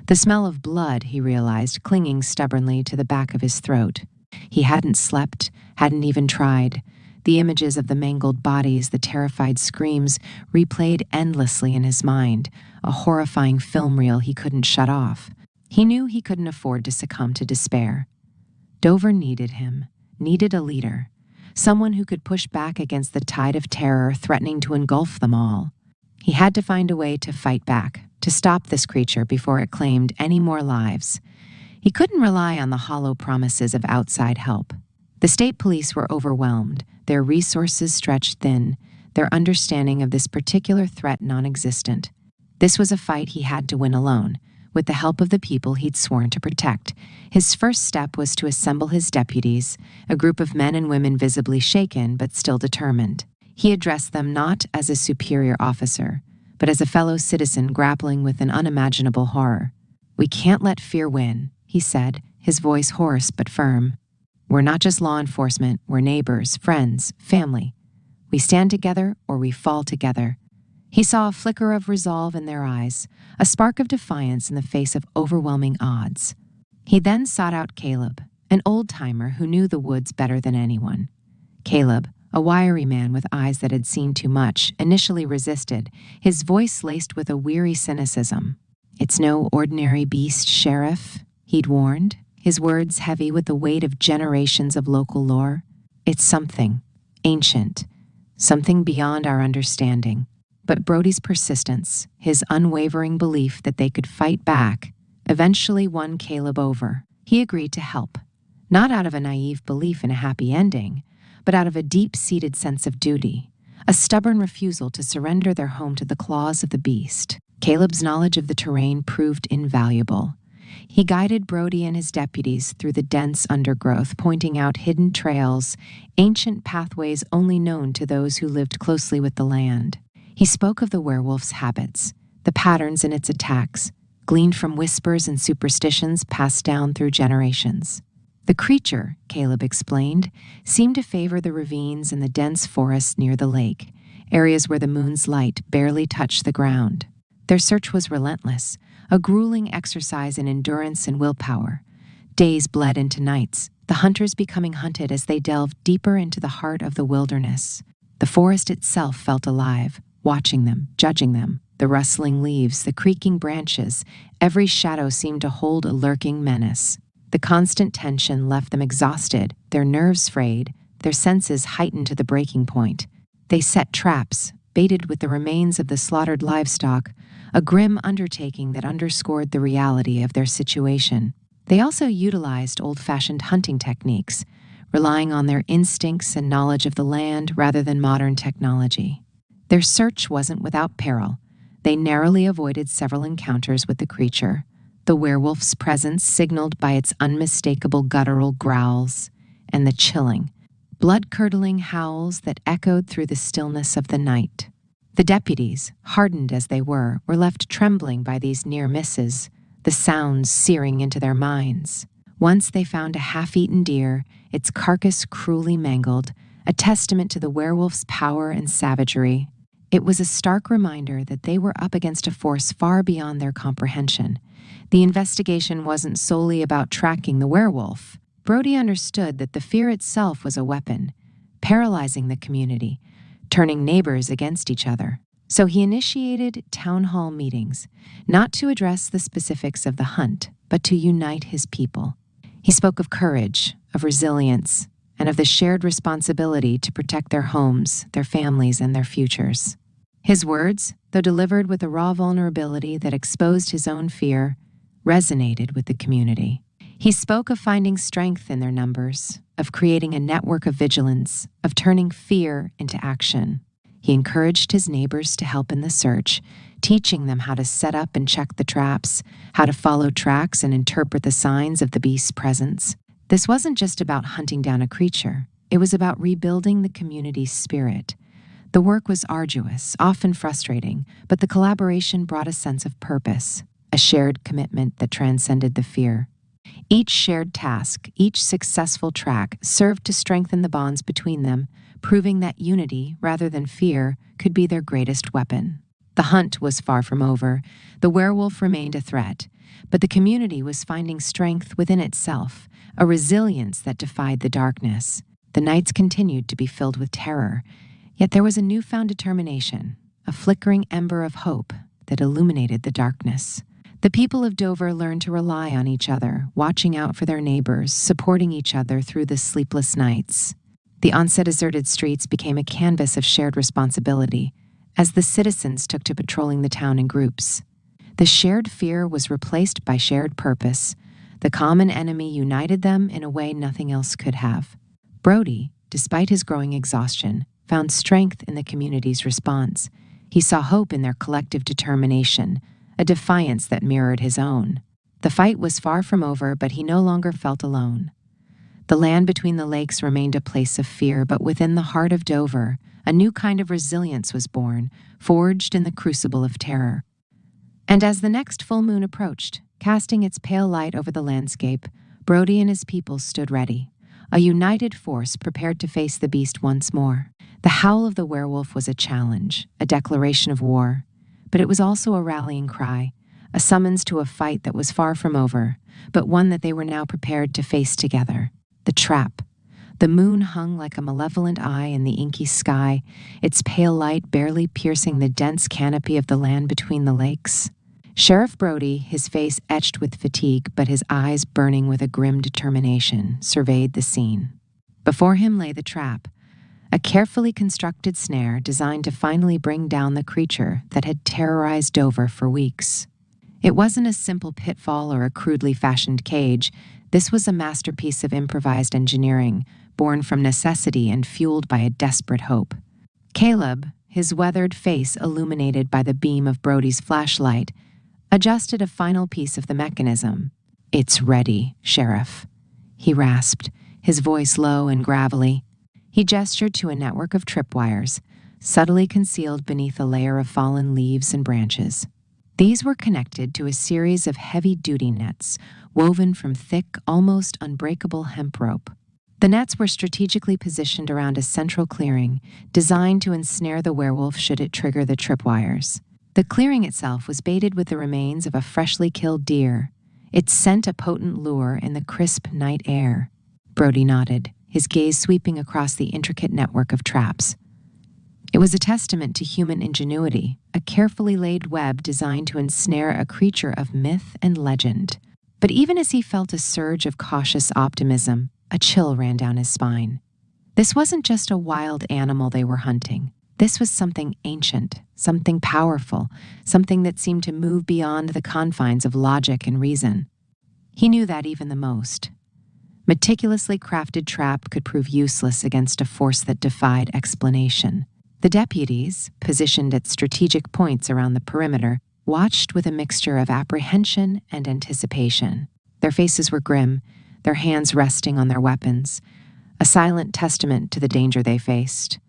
The smell of blood, he realized, clinging stubbornly to the back of his throat. He hadn't slept, hadn't even tried. The images of the mangled bodies, the terrified screams, replayed endlessly in his mind, a horrifying film reel he couldn't shut off. He knew he couldn't afford to succumb to despair. Dover needed him, needed a leader, someone who could push back against the tide of terror threatening to engulf them all. He had to find a way to fight back, to stop this creature before it claimed any more lives. He couldn't rely on the hollow promises of outside help. The state police were overwhelmed, their resources stretched thin, their understanding of this particular threat non-existent. This was a fight he had to win alone, with the help of the people he'd sworn to protect. His first step was to assemble his deputies, a group of men and women visibly shaken but still determined. He addressed them not as a superior officer, but as a fellow citizen grappling with an unimaginable horror. "We can't let fear win," he said, his voice hoarse but firm. "We're not just law enforcement, we're neighbors, friends, family. We stand together or we fall together." He saw a flicker of resolve in their eyes, a spark of defiance in the face of overwhelming odds. He then sought out Caleb, an old-timer who knew the woods better than anyone. Caleb, a wiry man with eyes that had seen too much, initially resisted, his voice laced with a weary cynicism. "It's no ordinary beast, Sheriff," he'd warned, his words heavy with the weight of generations of local lore. "It's something ancient, something beyond our understanding." But Brody's persistence, his unwavering belief that they could fight back, eventually won Caleb over. He agreed to help, not out of a naive belief in a happy ending, but out of a deep-seated sense of duty, a stubborn refusal to surrender their home to the claws of the beast. Caleb's knowledge of the terrain proved invaluable. He guided Brody and his deputies through the dense undergrowth, pointing out hidden trails, ancient pathways only known to those who lived closely with the land. He spoke of the werewolf's habits, the patterns in its attacks, gleaned from whispers and superstitions passed down through generations. The creature, Caleb explained, seemed to favor the ravines and the dense forests near the lake, areas where the moon's light barely touched the ground. Their search was relentless, a grueling exercise in endurance and willpower. Days bled into nights, the hunters becoming hunted as they delved deeper into the heart of the wilderness. The forest itself felt alive, watching them, judging them. The rustling leaves, the creaking branches, every shadow seemed to hold a lurking menace. The constant tension left them exhausted, their nerves frayed, their senses heightened to the breaking point. They set traps, baited with the remains of the slaughtered livestock, a grim undertaking that underscored the reality of their situation. They also utilized old-fashioned hunting techniques, relying on their instincts and knowledge of the land rather than modern technology. Their search wasn't without peril. They narrowly avoided several encounters with the creature, the werewolf's presence signaled by its unmistakable guttural growls and the chilling, blood-curdling howls that echoed through the stillness of the night. The deputies, hardened as they were left trembling by these near misses, the sounds searing into their minds. Once they found a half-eaten deer, its carcass cruelly mangled, a testament to the werewolf's power and savagery. It was a stark reminder that they were up against a force far beyond their comprehension. The investigation wasn't solely about tracking the werewolf. Brody understood that the fear itself was a weapon, paralyzing the community, turning neighbors against each other. So he initiated town hall meetings, not to address the specifics of the hunt, but to unite his people. He spoke of courage, of resilience, and of the shared responsibility to protect their homes, their families, and their futures. His words, though delivered with a raw vulnerability that exposed his own fear, resonated with the community. He spoke of finding strength in their numbers, of creating a network of vigilance, of turning fear into action. He encouraged his neighbors to help in the search, teaching them how to set up and check the traps, how to follow tracks and interpret the signs of the beast's presence. This wasn't just about hunting down a creature. It was about rebuilding the community's spirit. The work was arduous, often frustrating, but the collaboration brought a sense of purpose, a shared commitment that transcended the fear. Each shared task, each successful track, served to strengthen the bonds between them, proving that unity, rather than fear, could be their greatest weapon. The hunt was far from over. The werewolf remained a threat, but the community was finding strength within itself, a resilience that defied the darkness. The nights continued to be filled with terror, yet there was a newfound determination, a flickering ember of hope that illuminated the darkness. The people of Dover learned to rely on each other, watching out for their neighbors, supporting each other through the sleepless nights. The onset deserted streets became a canvas of shared responsibility, as the citizens took to patrolling the town in groups. The shared fear was replaced by shared purpose. The common enemy united them in a way nothing else could have. Brody, despite his growing exhaustion, found strength in the community's response. He saw hope in their collective determination, a defiance that mirrored his own. The fight was far from over, but he no longer felt alone. The land between the lakes remained a place of fear, but within the heart of Dover, a new kind of resilience was born, forged in the crucible of terror. And as the next full moon approached, casting its pale light over the landscape, Brody and his people stood ready, a united force prepared to face the beast once more. The howl of the werewolf was a challenge, a declaration of war, but it was also a rallying cry, a summons to a fight that was far from over, but one that they were now prepared to face together. The trap. The moon hung like a malevolent eye in the inky sky, its pale light barely piercing the dense canopy of the land between the lakes. Sheriff Brody, his face etched with fatigue but his eyes burning with a grim determination, surveyed the scene. Before him lay the trap, a carefully constructed snare designed to finally bring down the creature that had terrorized Dover for weeks. It wasn't a simple pitfall or a crudely fashioned cage. This was a masterpiece of improvised engineering, born from necessity and fueled by a desperate hope. Caleb, his weathered face illuminated by the beam of Brody's flashlight, adjusted a final piece of the mechanism. "It's ready, Sheriff," he rasped, his voice low and gravelly. He gestured to a network of tripwires, subtly concealed beneath a layer of fallen leaves and branches. These were connected to a series of heavy-duty nets, woven from thick, almost unbreakable hemp rope. The nets were strategically positioned around a central clearing, designed to ensnare the werewolf should it trigger the tripwires. The clearing itself was baited with the remains of a freshly killed deer. It sent a potent lure in the crisp night air. Brody nodded, his gaze sweeping across the intricate network of traps. It was a testament to human ingenuity, a carefully laid web designed to ensnare a creature of myth and legend. But even as he felt a surge of cautious optimism, a chill ran down his spine. This wasn't just a wild animal they were hunting. This was something ancient, something powerful, something that seemed to move beyond the confines of logic and reason. He knew that even the most. Meticulously crafted trap could prove useless against a force that defied explanation. The deputies, positioned at strategic points around the perimeter, watched with a mixture of apprehension and anticipation. Their faces were grim, their hands resting on their weapons, a silent testament to the danger they faced.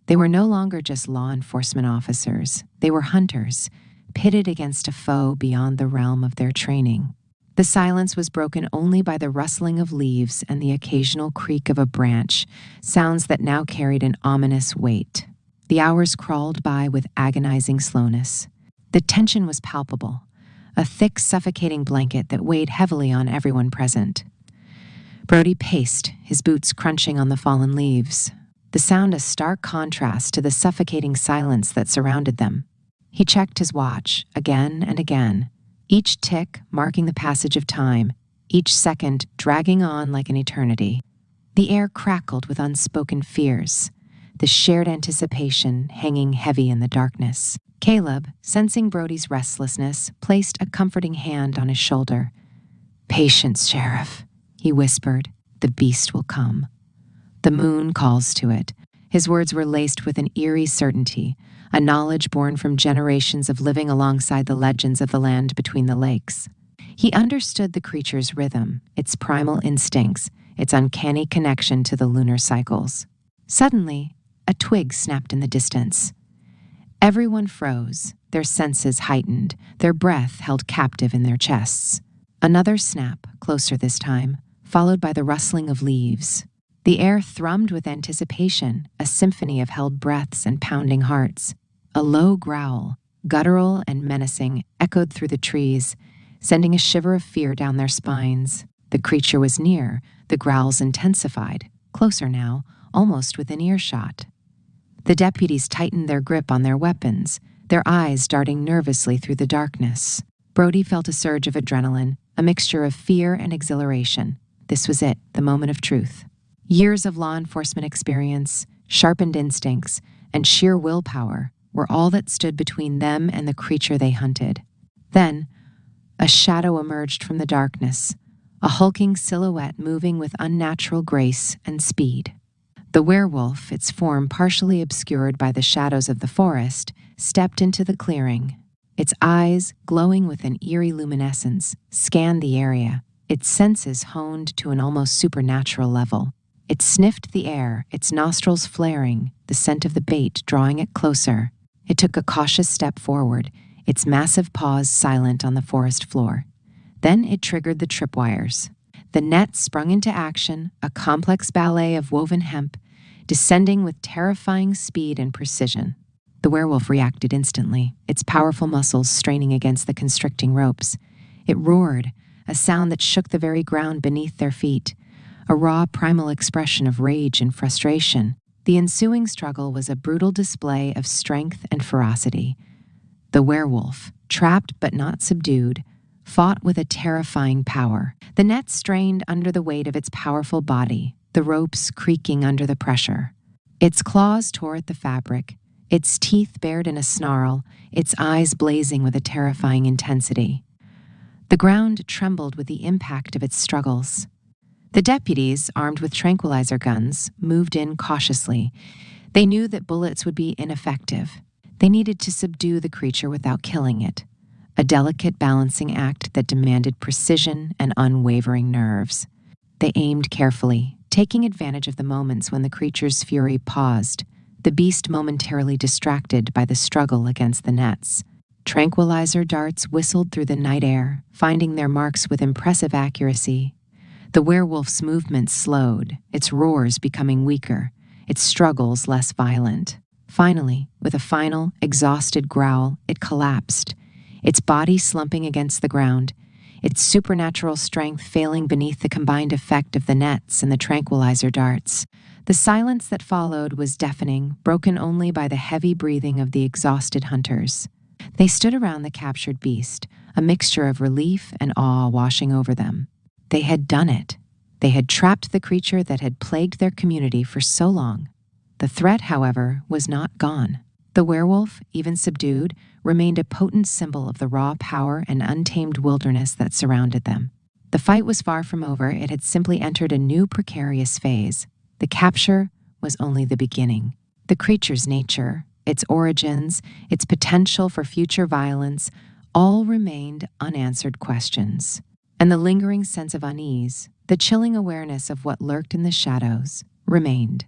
They were no longer just law enforcement officers. They were hunters, pitted against a foe beyond the realm of their training. The silence was broken only by the rustling of leaves and the occasional creak of a branch, sounds that now carried an ominous weight. The hours crawled by with agonizing slowness. The tension was palpable, a thick, suffocating blanket that weighed heavily on everyone present. Brody paced, his boots crunching on the fallen leaves, the sound a stark contrast to the suffocating silence that surrounded them. He checked his watch again and again, each tick marking the passage of time, each second dragging on like an eternity. The air crackled with unspoken fears, the shared anticipation hanging heavy in the darkness. Caleb, sensing Brody's restlessness, placed a comforting hand on his shoulder. "Patience, Sheriff," he whispered. "The beast will come. The moon calls to it." His words were laced with an eerie certainty, a knowledge born from generations of living alongside the legends of the land between the lakes. He understood the creature's rhythm, its primal instincts, its uncanny connection to the lunar cycles. Suddenly, a twig snapped in the distance. Everyone froze, their senses heightened, their breath held captive in their chests. Another snap, closer this time, followed by the rustling of leaves. The air thrummed with anticipation, a symphony of held breaths and pounding hearts. A low growl, guttural and menacing, echoed through the trees, sending a shiver of fear down their spines. The creature was near, the growls intensified, closer now, almost within earshot. The deputies tightened their grip on their weapons, their eyes darting nervously through the darkness. Brody felt a surge of adrenaline, a mixture of fear and exhilaration. This was it, the moment of truth. Years of law enforcement experience, sharpened instincts, and sheer willpower were all that stood between them and the creature they hunted. Then, a shadow emerged from the darkness, a hulking silhouette moving with unnatural grace and speed. The werewolf, its form partially obscured by the shadows of the forest, stepped into the clearing. Its eyes, glowing with an eerie luminescence, scanned the area, its senses honed to an almost supernatural level. It sniffed the air, its nostrils flaring, the scent of the bait drawing it closer. It took a cautious step forward, its massive paws silent on the forest floor. Then it triggered the tripwires. The net sprung into action, a complex ballet of woven hemp, descending with terrifying speed and precision. The werewolf reacted instantly, its powerful muscles straining against the constricting ropes. It roared, a sound that shook the very ground beneath their feet, a raw, primal expression of rage and frustration. The ensuing struggle was a brutal display of strength and ferocity. The werewolf, trapped but not subdued, fought with a terrifying power. The net strained under the weight of its powerful body, the ropes creaking under the pressure. Its claws tore at the fabric, its teeth bared in a snarl, its eyes blazing with a terrifying intensity. The ground trembled with the impact of its struggles. The deputies, armed with tranquilizer guns, moved in cautiously. They knew that bullets would be ineffective. They needed to subdue the creature without killing it, a delicate balancing act that demanded precision and unwavering nerves. They aimed carefully, taking advantage of the moments when the creature's fury paused, the beast momentarily distracted by the struggle against the nets. Tranquilizer darts whistled through the night air, finding their marks with impressive accuracy. The werewolf's movements slowed, its roars becoming weaker, its struggles less violent. Finally, with a final, exhausted growl, it collapsed, its body slumping against the ground, its supernatural strength failing beneath the combined effect of the nets and the tranquilizer darts. The silence that followed was deafening, broken only by the heavy breathing of the exhausted hunters. They stood around the captured beast, a mixture of relief and awe washing over them. They had done it. They had trapped the creature that had plagued their community for so long. The threat, however, was not gone. The werewolf, even subdued, remained a potent symbol of the raw power and untamed wilderness that surrounded them. The fight was far from over. It had simply entered a new precarious phase. The capture was only the beginning. The creature's nature, its origins, its potential for future violence, all remained unanswered questions. And the lingering sense of unease, the chilling awareness of what lurked in the shadows, remained,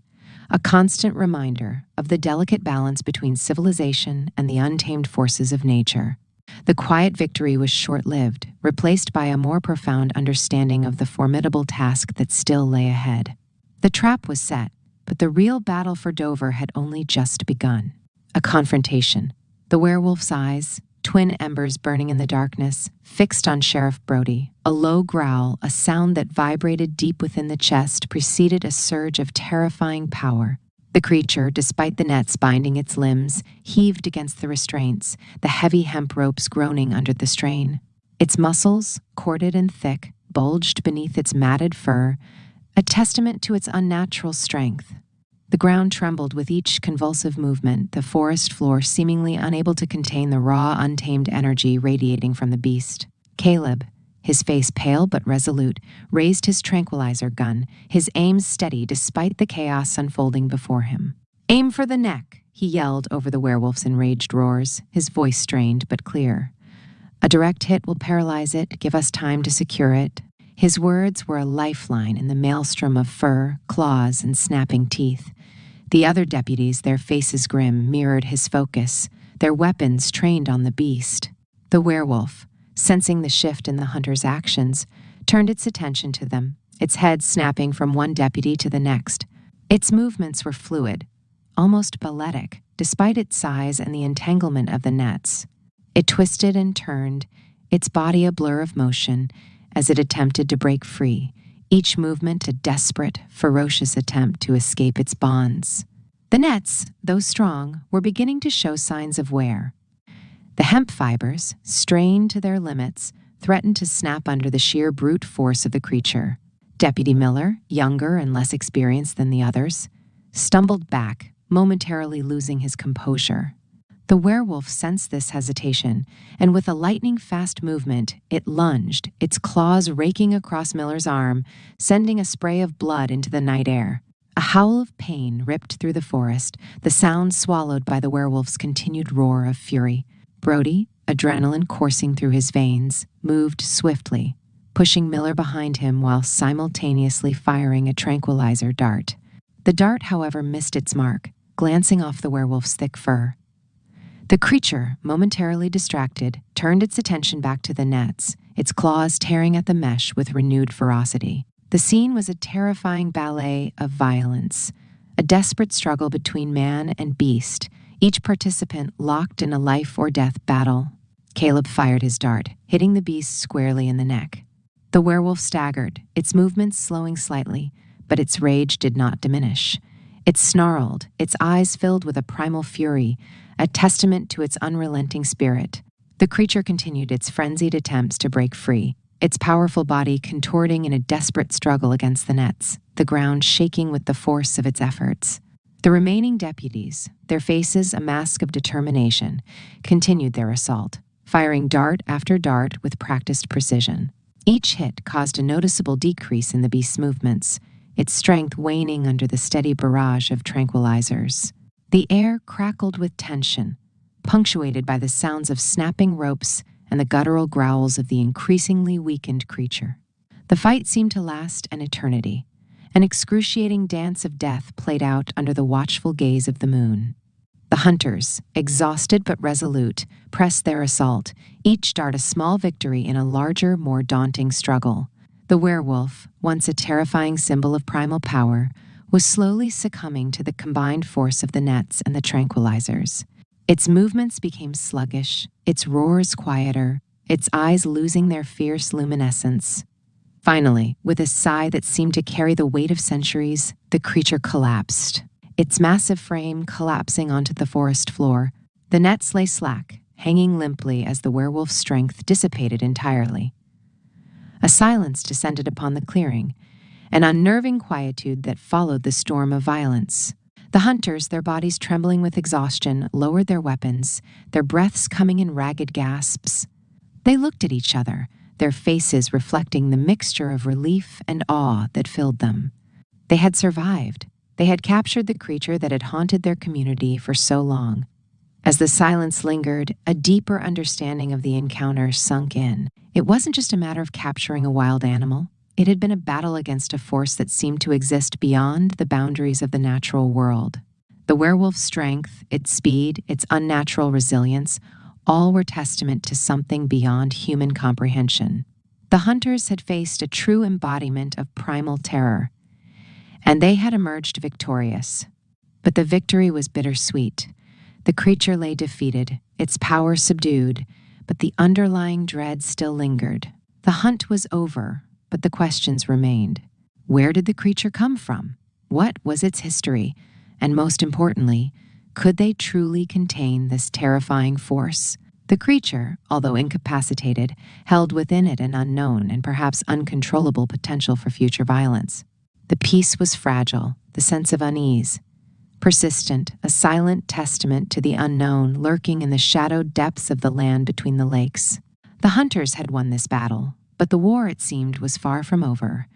a constant reminder of the delicate balance between civilization and the untamed forces of nature. The quiet victory was short-lived, replaced by a more profound understanding of the formidable task that still lay ahead. The trap was set, but the real battle for Dover had only just begun. A confrontation. The werewolf's eyes, twin embers burning in the darkness, fixed on Sheriff Brody. A low growl, a sound that vibrated deep within the chest, preceded a surge of terrifying power. The creature, despite the nets binding its limbs, heaved against the restraints, the heavy hemp ropes groaning under the strain. Its muscles, corded and thick, bulged beneath its matted fur, a testament to its unnatural strength. The ground trembled with each convulsive movement, the forest floor seemingly unable to contain the raw, untamed energy radiating from the beast. Caleb, his face pale but resolute, raised his tranquilizer gun, his aim steady despite the chaos unfolding before him. "Aim for the neck," he yelled over the werewolf's enraged roars, his voice strained but clear. "A direct hit will paralyze it, give us time to secure it." His words were a lifeline in the maelstrom of fur, claws, and snapping teeth. The other deputies, their faces grim, mirrored his focus, their weapons trained on the beast. The werewolf, sensing the shift in the hunter's actions, turned its attention to them, its head snapping from one deputy to the next. Its movements were fluid, almost balletic, despite its size and the entanglement of the nets. It twisted and turned, its body a blur of motion, as it attempted to break free, each movement a desperate, ferocious attempt to escape its bonds. The nets, though strong, were beginning to show signs of wear. The hemp fibers, strained to their limits, threatened to snap under the sheer brute force of the creature. Deputy Miller, younger and less experienced than the others, stumbled back, momentarily losing his composure. The werewolf sensed this hesitation, and with a lightning-fast movement, it lunged, its claws raking across Miller's arm, sending a spray of blood into the night air. A howl of pain ripped through the forest, the sound swallowed by the werewolf's continued roar of fury. Brody, adrenaline coursing through his veins, moved swiftly, pushing Miller behind him while simultaneously firing a tranquilizer dart. The dart, however, missed its mark, glancing off the werewolf's thick fur. The creature, momentarily distracted, turned its attention back to the nets, its claws tearing at the mesh with renewed ferocity. The scene was a terrifying ballet of violence, a desperate struggle between man and beast, each participant locked in a life-or-death battle. Caleb fired his dart, hitting the beast squarely in the neck. The werewolf staggered, its movements slowing slightly, but its rage did not diminish. It snarled, its eyes filled with a primal fury, a testament to its unrelenting spirit. The creature continued its frenzied attempts to break free, its powerful body contorting in a desperate struggle against the nets, the ground shaking with the force of its efforts. The remaining deputies, their faces a mask of determination, continued their assault, firing dart after dart with practiced precision. Each hit caused a noticeable decrease in the beast's movements, its strength waning under the steady barrage of tranquilizers. The air crackled with tension, punctuated by the sounds of snapping ropes and the guttural growls of the increasingly weakened creature. The fight seemed to last an eternity. An excruciating dance of death played out under the watchful gaze of the moon. The hunters, exhausted but resolute, pressed their assault, each dart a small victory in a larger, more daunting struggle. The werewolf, once a terrifying symbol of primal power, was slowly succumbing to the combined force of the nets and the tranquilizers. Its movements became sluggish, its roars quieter, its eyes losing their fierce luminescence. Finally, with a sigh that seemed to carry the weight of centuries, the creature collapsed, its massive frame collapsing onto the forest floor. The nets lay slack, hanging limply as the werewolf's strength dissipated entirely. A silence descended upon the clearing, an unnerving quietude that followed the storm of violence. The hunters, their bodies trembling with exhaustion, lowered their weapons, their breaths coming in ragged gasps. They looked at each other, their faces reflecting the mixture of relief and awe that filled them. They had survived. They had captured the creature that had haunted their community for so long. As the silence lingered, a deeper understanding of the encounter sunk in. It wasn't just a matter of capturing a wild animal. It had been a battle against a force that seemed to exist beyond the boundaries of the natural world. The werewolf's strength, its speed, its unnatural resilience, all were testament to something beyond human comprehension. The hunters had faced a true embodiment of primal terror, and they had emerged victorious. But the victory was bittersweet. The creature lay defeated, its power subdued, but the underlying dread still lingered. The hunt was over, but the questions remained. Where did the creature come from? What was its history? And most importantly, could they truly contain this terrifying force? The creature, although incapacitated, held within it an unknown and perhaps uncontrollable potential for future violence. The peace was fragile, the sense of unease persistent, a silent testament to the unknown lurking in the shadowed depths of the land between the lakes. The hunters had won this battle, but the war, it seemed, was far from over.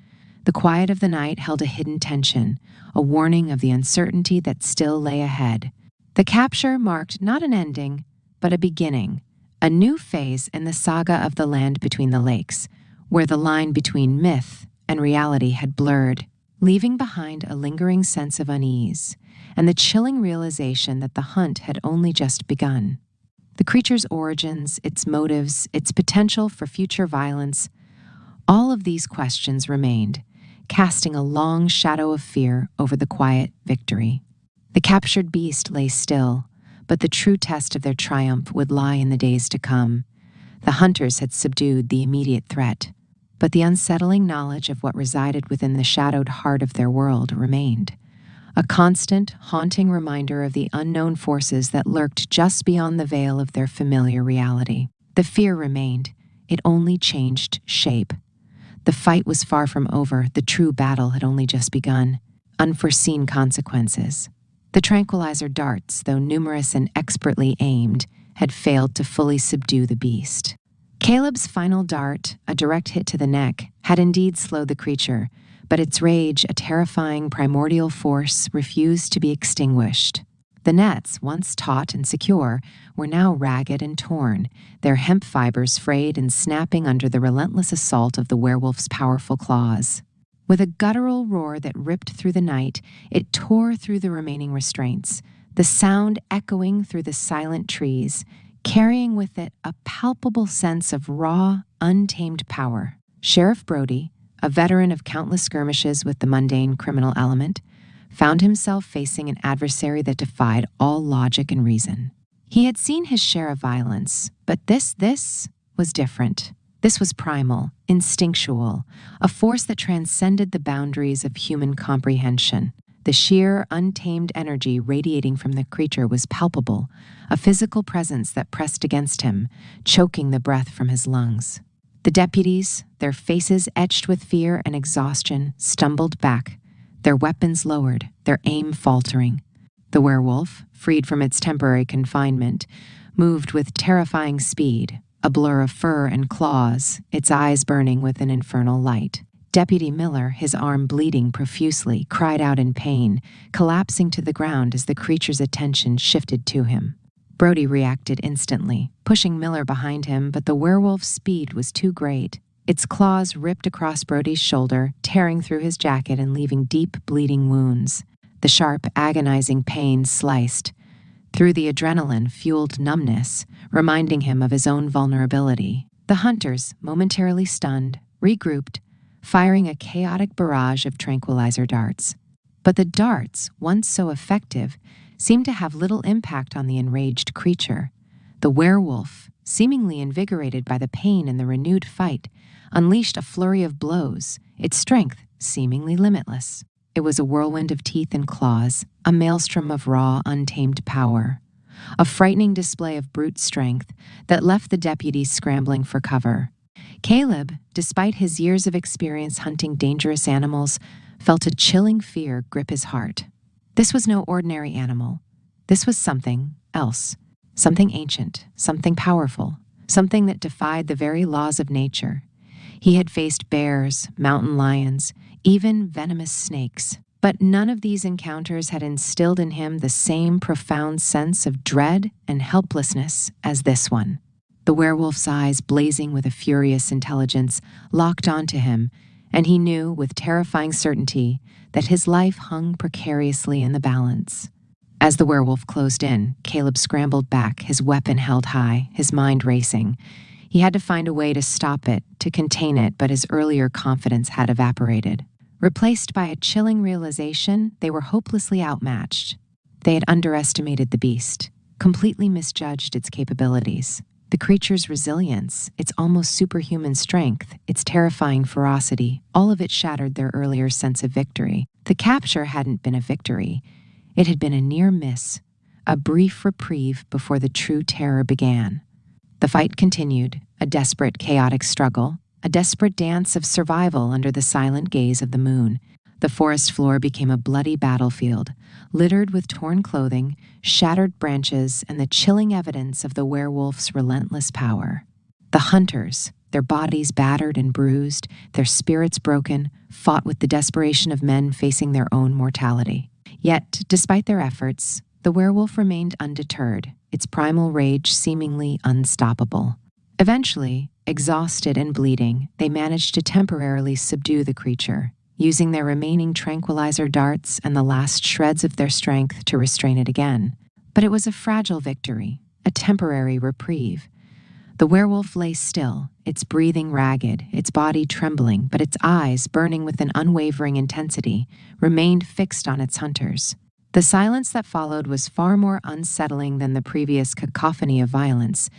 The quiet of the night held a hidden tension, a warning of the uncertainty that still lay ahead. The capture marked not an ending, but a beginning, a new phase in the saga of the land between the lakes, where the line between myth and reality had blurred, leaving behind a lingering sense of unease and the chilling realization that the hunt had only just begun. The creature's origins, its motives, its potential for future violence, all of these questions remained, casting a long shadow of fear over the quiet victory. The captured beast lay still, but the true test of their triumph would lie in the days to come. The hunters had subdued the immediate threat, but the unsettling knowledge of what resided within the shadowed heart of their world remained, a constant, haunting reminder of the unknown forces that lurked just beyond the veil of their familiar reality. The fear remained. It only changed shape. The fight was far from over. The true battle had only just begun. Unforeseen consequences. The tranquilizer darts, though numerous and expertly aimed, had failed to fully subdue the beast. Caleb's final dart, a direct hit to the neck, had indeed slowed the creature, but its rage, a terrifying primordial force, refused to be extinguished. The nets, once taut and secure, were now ragged and torn, their hemp fibers frayed and snapping under the relentless assault of the werewolf's powerful claws. With a guttural roar that ripped through the night, it tore through the remaining restraints, the sound echoing through the silent trees, carrying with it a palpable sense of raw, untamed power. Sheriff Brody, a veteran of countless skirmishes with the mundane criminal element, found himself facing an adversary that defied all logic and reason. He had seen his share of violence, but this was different. This was primal, instinctual, a force that transcended the boundaries of human comprehension. The sheer, untamed energy radiating from the creature was palpable, a physical presence that pressed against him, choking the breath from his lungs. The deputies, their faces etched with fear and exhaustion, stumbled back, their weapons lowered, their aim faltering. The werewolf, freed from its temporary confinement, moved with terrifying speed, a blur of fur and claws, its eyes burning with an infernal light. Deputy Miller, his arm bleeding profusely, cried out in pain, collapsing to the ground as the creature's attention shifted to him. Brody reacted instantly, pushing Miller behind him, but the werewolf's speed was too great. Its claws ripped across Brody's shoulder, tearing through his jacket and leaving deep, bleeding wounds. The sharp, agonizing pain sliced through the adrenaline-fueled numbness, reminding him of his own vulnerability. The hunters, momentarily stunned, regrouped, firing a chaotic barrage of tranquilizer darts. But the darts, once so effective, seemed to have little impact on the enraged creature. The werewolf, seemingly invigorated by the pain and the renewed fight, unleashed a flurry of blows, its strength seemingly limitless. It was a whirlwind of teeth and claws, a maelstrom of raw, untamed power, a frightening display of brute strength that left the deputies scrambling for cover. Caleb, despite his years of experience hunting dangerous animals, felt a chilling fear grip his heart. This was no ordinary animal. This was something else, something ancient, something powerful, something that defied the very laws of nature. He had faced bears, mountain lions, even venomous snakes, but none of these encounters had instilled in him the same profound sense of dread and helplessness as this one. The werewolf's eyes, blazing with a furious intelligence, locked onto him, and he knew with terrifying certainty that his life hung precariously in the balance. As the werewolf closed in, Caleb scrambled back, his weapon held high, his mind racing. He had to find a way to stop it, to contain it, but his earlier confidence had evaporated. Replaced by a chilling realization, they were hopelessly outmatched. They had underestimated the beast, completely misjudged its capabilities. The creature's resilience, its almost superhuman strength, its terrifying ferocity, all of it shattered their earlier sense of victory. The capture hadn't been a victory. It had been a near miss, a brief reprieve before the true terror began. The fight continued, a desperate, chaotic struggle, a desperate dance of survival under the silent gaze of the moon. The forest floor became a bloody battlefield, littered with torn clothing, shattered branches, and the chilling evidence of the werewolf's relentless power. The hunters, their bodies battered and bruised, their spirits broken, fought with the desperation of men facing their own mortality. Yet, despite their efforts, the werewolf remained undeterred, its primal rage seemingly unstoppable. Eventually, exhausted and bleeding, they managed to temporarily subdue the creature, using their remaining tranquilizer darts and the last shreds of their strength to restrain it again. But it was a fragile victory, a temporary reprieve. The werewolf lay still, its breathing ragged, its body trembling, but its eyes, burning with an unwavering intensity, remained fixed on its hunters. The silence that followed was far more unsettling than the previous cacophony of violence.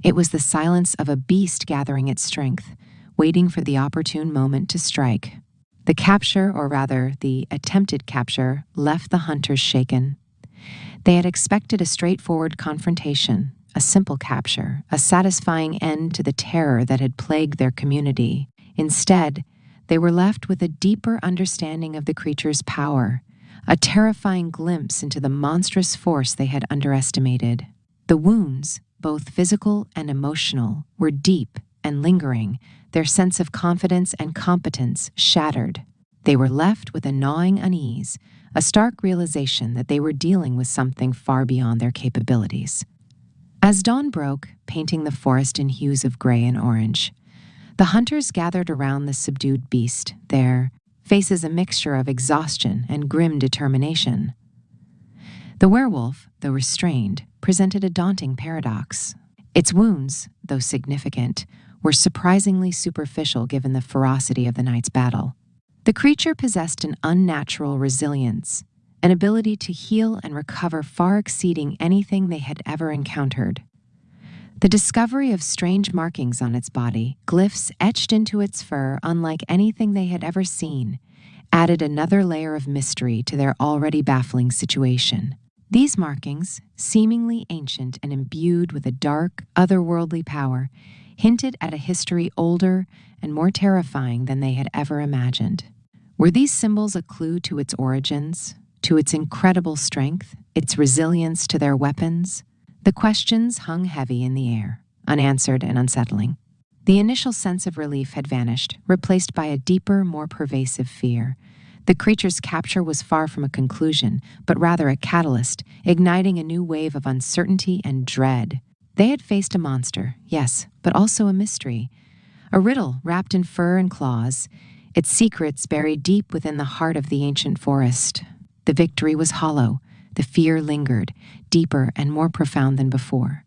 It was the silence of a beast gathering its strength, waiting for the opportune moment to strike. The capture, or rather, the attempted capture, left the hunters shaken. They had expected a straightforward confrontation, a simple capture, a satisfying end to the terror that had plagued their community. Instead, they were left with a deeper understanding of the creature's power, a terrifying glimpse into the monstrous force they had underestimated. The wounds, both physical and emotional, were deep and lingering, their sense of confidence and competence shattered. They were left with a gnawing unease, a stark realization that they were dealing with something far beyond their capabilities. As dawn broke, painting the forest in hues of gray and orange, the hunters gathered around the subdued beast, their faces a mixture of exhaustion and grim determination. The werewolf, though restrained, presented a daunting paradox. Its wounds, though significant, were surprisingly superficial given the ferocity of the night's battle. The creature possessed an unnatural resilience, an ability to heal and recover far exceeding anything they had ever encountered. The discovery of strange markings on its body, glyphs etched into its fur unlike anything they had ever seen, added another layer of mystery to their already baffling situation. These markings, seemingly ancient and imbued with a dark, otherworldly power, hinted at a history older and more terrifying than they had ever imagined. Were these symbols a clue to its origins, to its incredible strength, its resilience to their weapons? The questions hung heavy in the air, unanswered and unsettling. The initial sense of relief had vanished, replaced by a deeper, more pervasive fear. The creature's capture was far from a conclusion, but rather a catalyst, igniting a new wave of uncertainty and dread. They had faced a monster, yes, but also a mystery. A riddle wrapped in fur and claws, its secrets buried deep within the heart of the ancient forest. The victory was hollow. The fear lingered, deeper and more profound than before.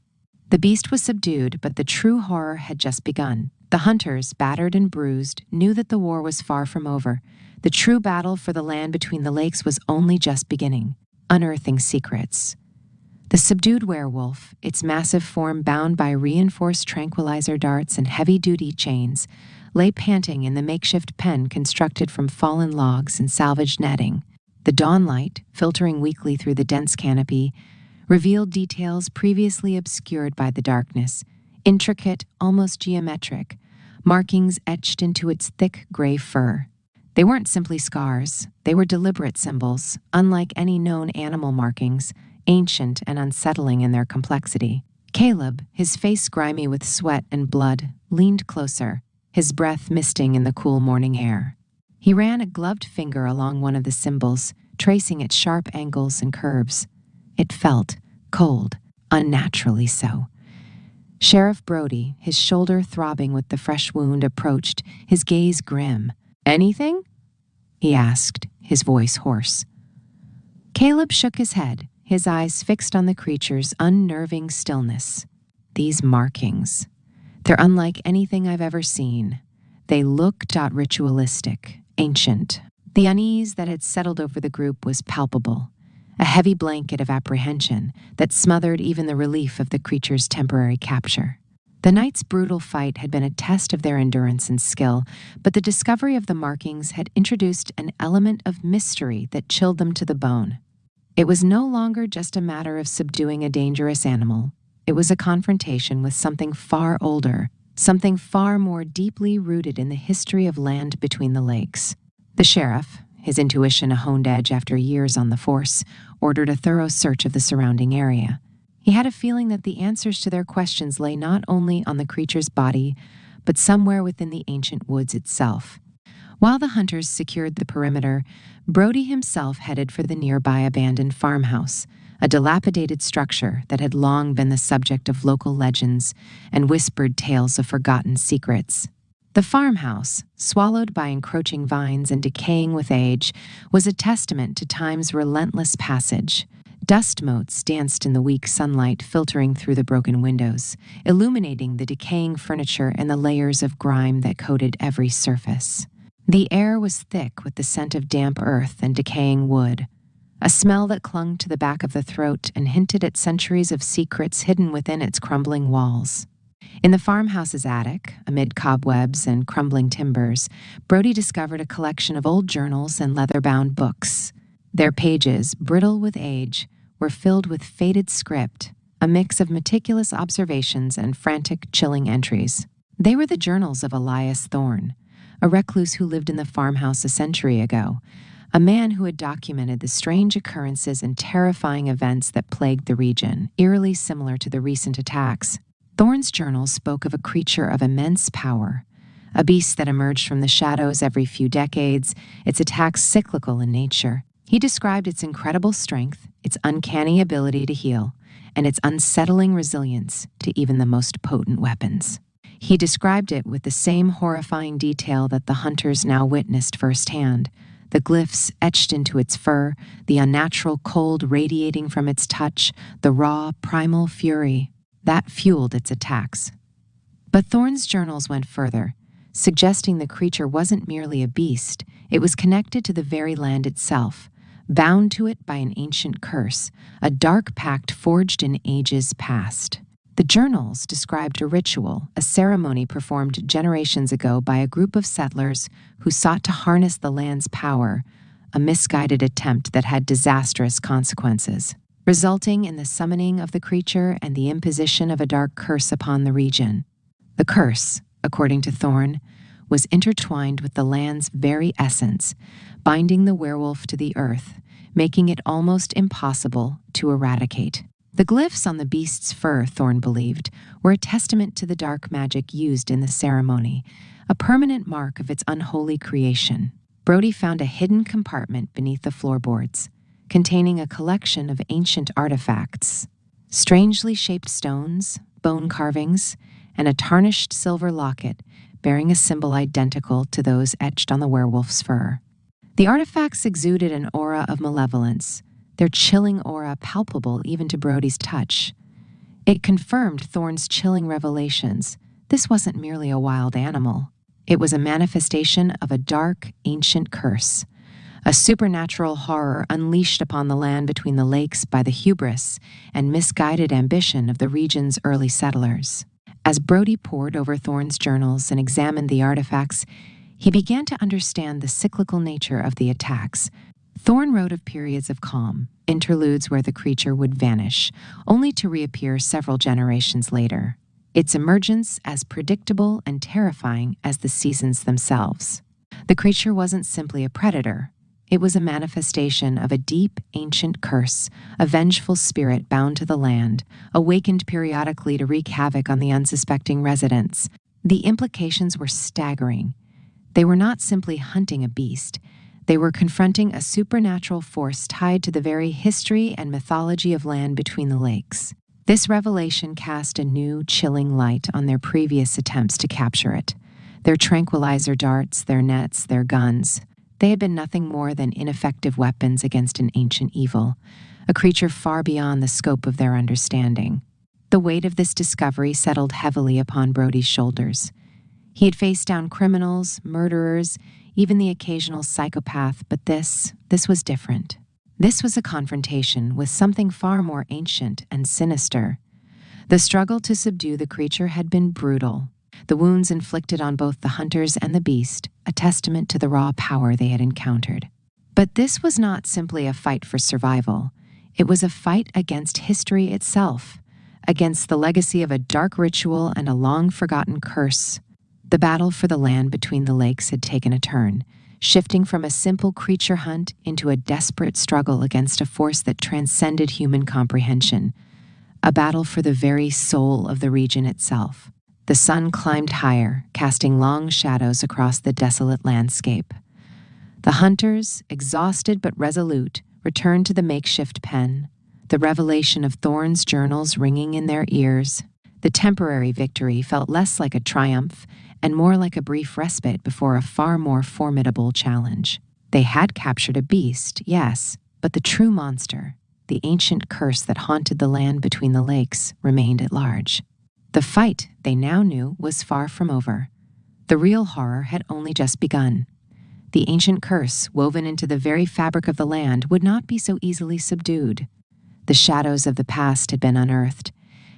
The beast was subdued, but the true horror had just begun. The hunters, battered and bruised, knew that the war was far from over. The true battle for the land between the lakes was only just beginning, unearthing secrets. The subdued werewolf, its massive form bound by reinforced tranquilizer darts and heavy-duty chains, lay panting in the makeshift pen constructed from fallen logs and salvaged netting. The dawnlight, filtering weakly through the dense canopy, revealed details previously obscured by the darkness, intricate, almost geometric, markings etched into its thick gray fur. They weren't simply scars, they were deliberate symbols, unlike any known animal markings, ancient and unsettling in their complexity. Caleb, his face grimy with sweat and blood, leaned closer, his breath misting in the cool morning air. He ran a gloved finger along one of the symbols, tracing its sharp angles and curves. It felt cold, unnaturally so. Sheriff Brody, his shoulder throbbing with the fresh wound, approached, his gaze grim. "Anything?" he asked, his voice hoarse. Caleb shook his head, his eyes fixed on the creature's unnerving stillness. "These markings. They're unlike anything I've ever seen. They looked ritualistic, ancient." The unease that had settled over the group was palpable, a heavy blanket of apprehension that smothered even the relief of the creature's temporary capture. The night's brutal fight had been a test of their endurance and skill, but the discovery of the markings had introduced an element of mystery that chilled them to the bone. It was no longer just a matter of subduing a dangerous animal. It was a confrontation with something far older, something far more deeply rooted in the history of land between the lakes. The sheriff, his intuition a honed edge after years on the force, ordered a thorough search of the surrounding area. He had a feeling that the answers to their questions lay not only on the creature's body, but somewhere within the ancient woods itself. While the hunters secured the perimeter, Brody himself headed for the nearby abandoned farmhouse, a dilapidated structure that had long been the subject of local legends and whispered tales of forgotten secrets. The farmhouse, swallowed by encroaching vines and decaying with age, was a testament to time's relentless passage. Dust motes danced in the weak sunlight filtering through the broken windows, illuminating the decaying furniture and the layers of grime that coated every surface. The air was thick with the scent of damp earth and decaying wood, a smell that clung to the back of the throat and hinted at centuries of secrets hidden within its crumbling walls. In the farmhouse's attic, amid cobwebs and crumbling timbers, Brody discovered a collection of old journals and leather-bound books. Their pages, brittle with age, were filled with faded script, a mix of meticulous observations and frantic, chilling entries. They were the journals of Elias Thorne, a recluse who lived in the farmhouse a century ago, a man who had documented the strange occurrences and terrifying events that plagued the region, eerily similar to the recent attacks. Thorne's journals spoke of a creature of immense power, a beast that emerged from the shadows every few decades, its attacks cyclical in nature. He described its incredible strength, its uncanny ability to heal, and its unsettling resilience to even the most potent weapons. He described it with the same horrifying detail that the hunters now witnessed firsthand: the glyphs etched into its fur, the unnatural cold radiating from its touch, the raw, primal fury that fueled its attacks. But Thorne's journals went further, suggesting the creature wasn't merely a beast, it was connected to the very land itself, bound to it by an ancient curse, a dark pact forged in ages past. The journals described a ritual, a ceremony performed generations ago by a group of settlers who sought to harness the land's power, a misguided attempt that had disastrous consequences, resulting in the summoning of the creature and the imposition of a dark curse upon the region. The curse, according to Thorne, was intertwined with the land's very essence, binding the werewolf to the earth, making it almost impossible to eradicate. The glyphs on the beast's fur, Thorne believed, were a testament to the dark magic used in the ceremony, a permanent mark of its unholy creation. Brody found a hidden compartment beneath the floorboards, containing a collection of ancient artifacts, strangely shaped stones, bone carvings, and a tarnished silver locket bearing a symbol identical to those etched on the werewolf's fur. The artifacts exuded an aura of malevolence, their chilling aura palpable even to Brody's touch. It confirmed Thorne's chilling revelations. This wasn't merely a wild animal. It was a manifestation of a dark, ancient curse, a supernatural horror unleashed upon the land between the lakes by the hubris and misguided ambition of the region's early settlers. As Brody pored over Thorne's journals and examined the artifacts, he began to understand the cyclical nature of the attacks. Thorne wrote of periods of calm, interludes where the creature would vanish, only to reappear several generations later, its emergence as predictable and terrifying as the seasons themselves. The creature wasn't simply a predator. It was a manifestation of a deep, ancient curse, a vengeful spirit bound to the land, awakened periodically to wreak havoc on the unsuspecting residents. The implications were staggering. They were not simply hunting a beast. They were confronting a supernatural force tied to the very history and mythology of land between the lakes. This revelation cast a new, chilling light on their previous attempts to capture it. Their tranquilizer darts, their nets, their guns. They had been nothing more than ineffective weapons against an ancient evil, a creature far beyond the scope of their understanding. The weight of this discovery settled heavily upon Brody's shoulders. He had faced down criminals, murderers, even the occasional psychopath, but this was different. This was a confrontation with something far more ancient and sinister. The struggle to subdue the creature had been brutal, the wounds inflicted on both the hunters and the beast, a testament to the raw power they had encountered. But this was not simply a fight for survival. It was a fight against history itself, against the legacy of a dark ritual and a long-forgotten curse. The battle for the land between the lakes had taken a turn, shifting from a simple creature hunt into a desperate struggle against a force that transcended human comprehension, a battle for the very soul of the region itself. The sun climbed higher, casting long shadows across the desolate landscape. The hunters, exhausted but resolute, returned to the makeshift pen, the revelation of Thorne's journals ringing in their ears. The temporary victory felt less like a triumph and more like a brief respite before a far more formidable challenge. They had captured a beast, yes, but the true monster, the ancient curse that haunted the land between the lakes, remained at large. The fight, they now knew, was far from over. The real horror had only just begun. The ancient curse, woven into the very fabric of the land, would not be so easily subdued. The shadows of the past had been unearthed,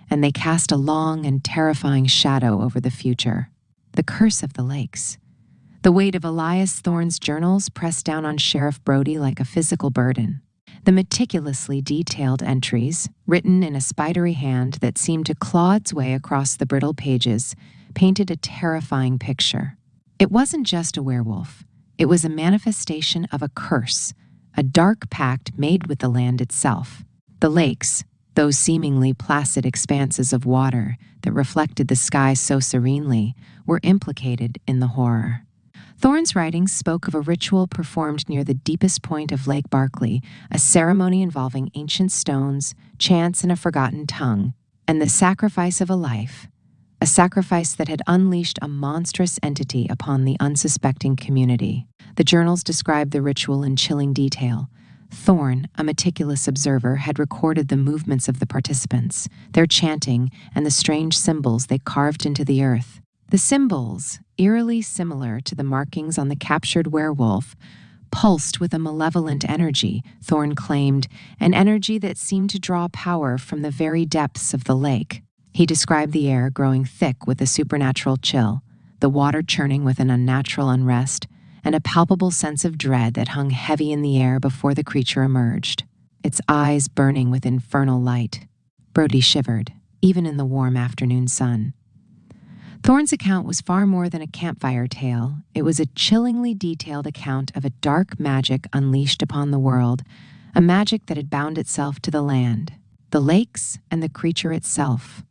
and they cast a long and terrifying shadow over the future. The curse of the lakes. The weight of Elias Thorne's journals pressed down on Sheriff Brody like a physical burden. The meticulously detailed entries, written in a spidery hand that seemed to claw its way across the brittle pages, painted a terrifying picture. It wasn't just a werewolf. It was a manifestation of a curse, a dark pact made with the land itself. The lakes, those seemingly placid expanses of water that reflected the sky so serenely, were implicated in the horror. Thorne's writings spoke of a ritual performed near the deepest point of Lake Barkley, a ceremony involving ancient stones, chants, and a forgotten tongue, and the sacrifice of a life, a sacrifice that had unleashed a monstrous entity upon the unsuspecting community. The journals described the ritual in chilling detail. Thorne, a meticulous observer, had recorded the movements of the participants, their chanting, and the strange symbols they carved into the earth. The symbols, eerily similar to the markings on the captured werewolf, pulsed with a malevolent energy, Thorne claimed, an energy that seemed to draw power from the very depths of the lake. He described the air growing thick with a supernatural chill, the water churning with an unnatural unrest, and a palpable sense of dread that hung heavy in the air before the creature emerged, its eyes burning with infernal light. Brody shivered, even in the warm afternoon sun. Thorne's account was far more than a campfire tale. It was a chillingly detailed account of a dark magic unleashed upon the world, a magic that had bound itself to the land, the lakes, and the creature itself.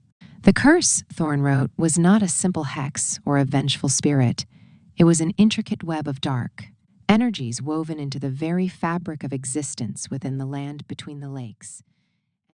The curse, Thorne wrote, was not a simple hex or a vengeful spirit. It was an intricate web of dark, energies woven into the very fabric of existence within the land between the lakes.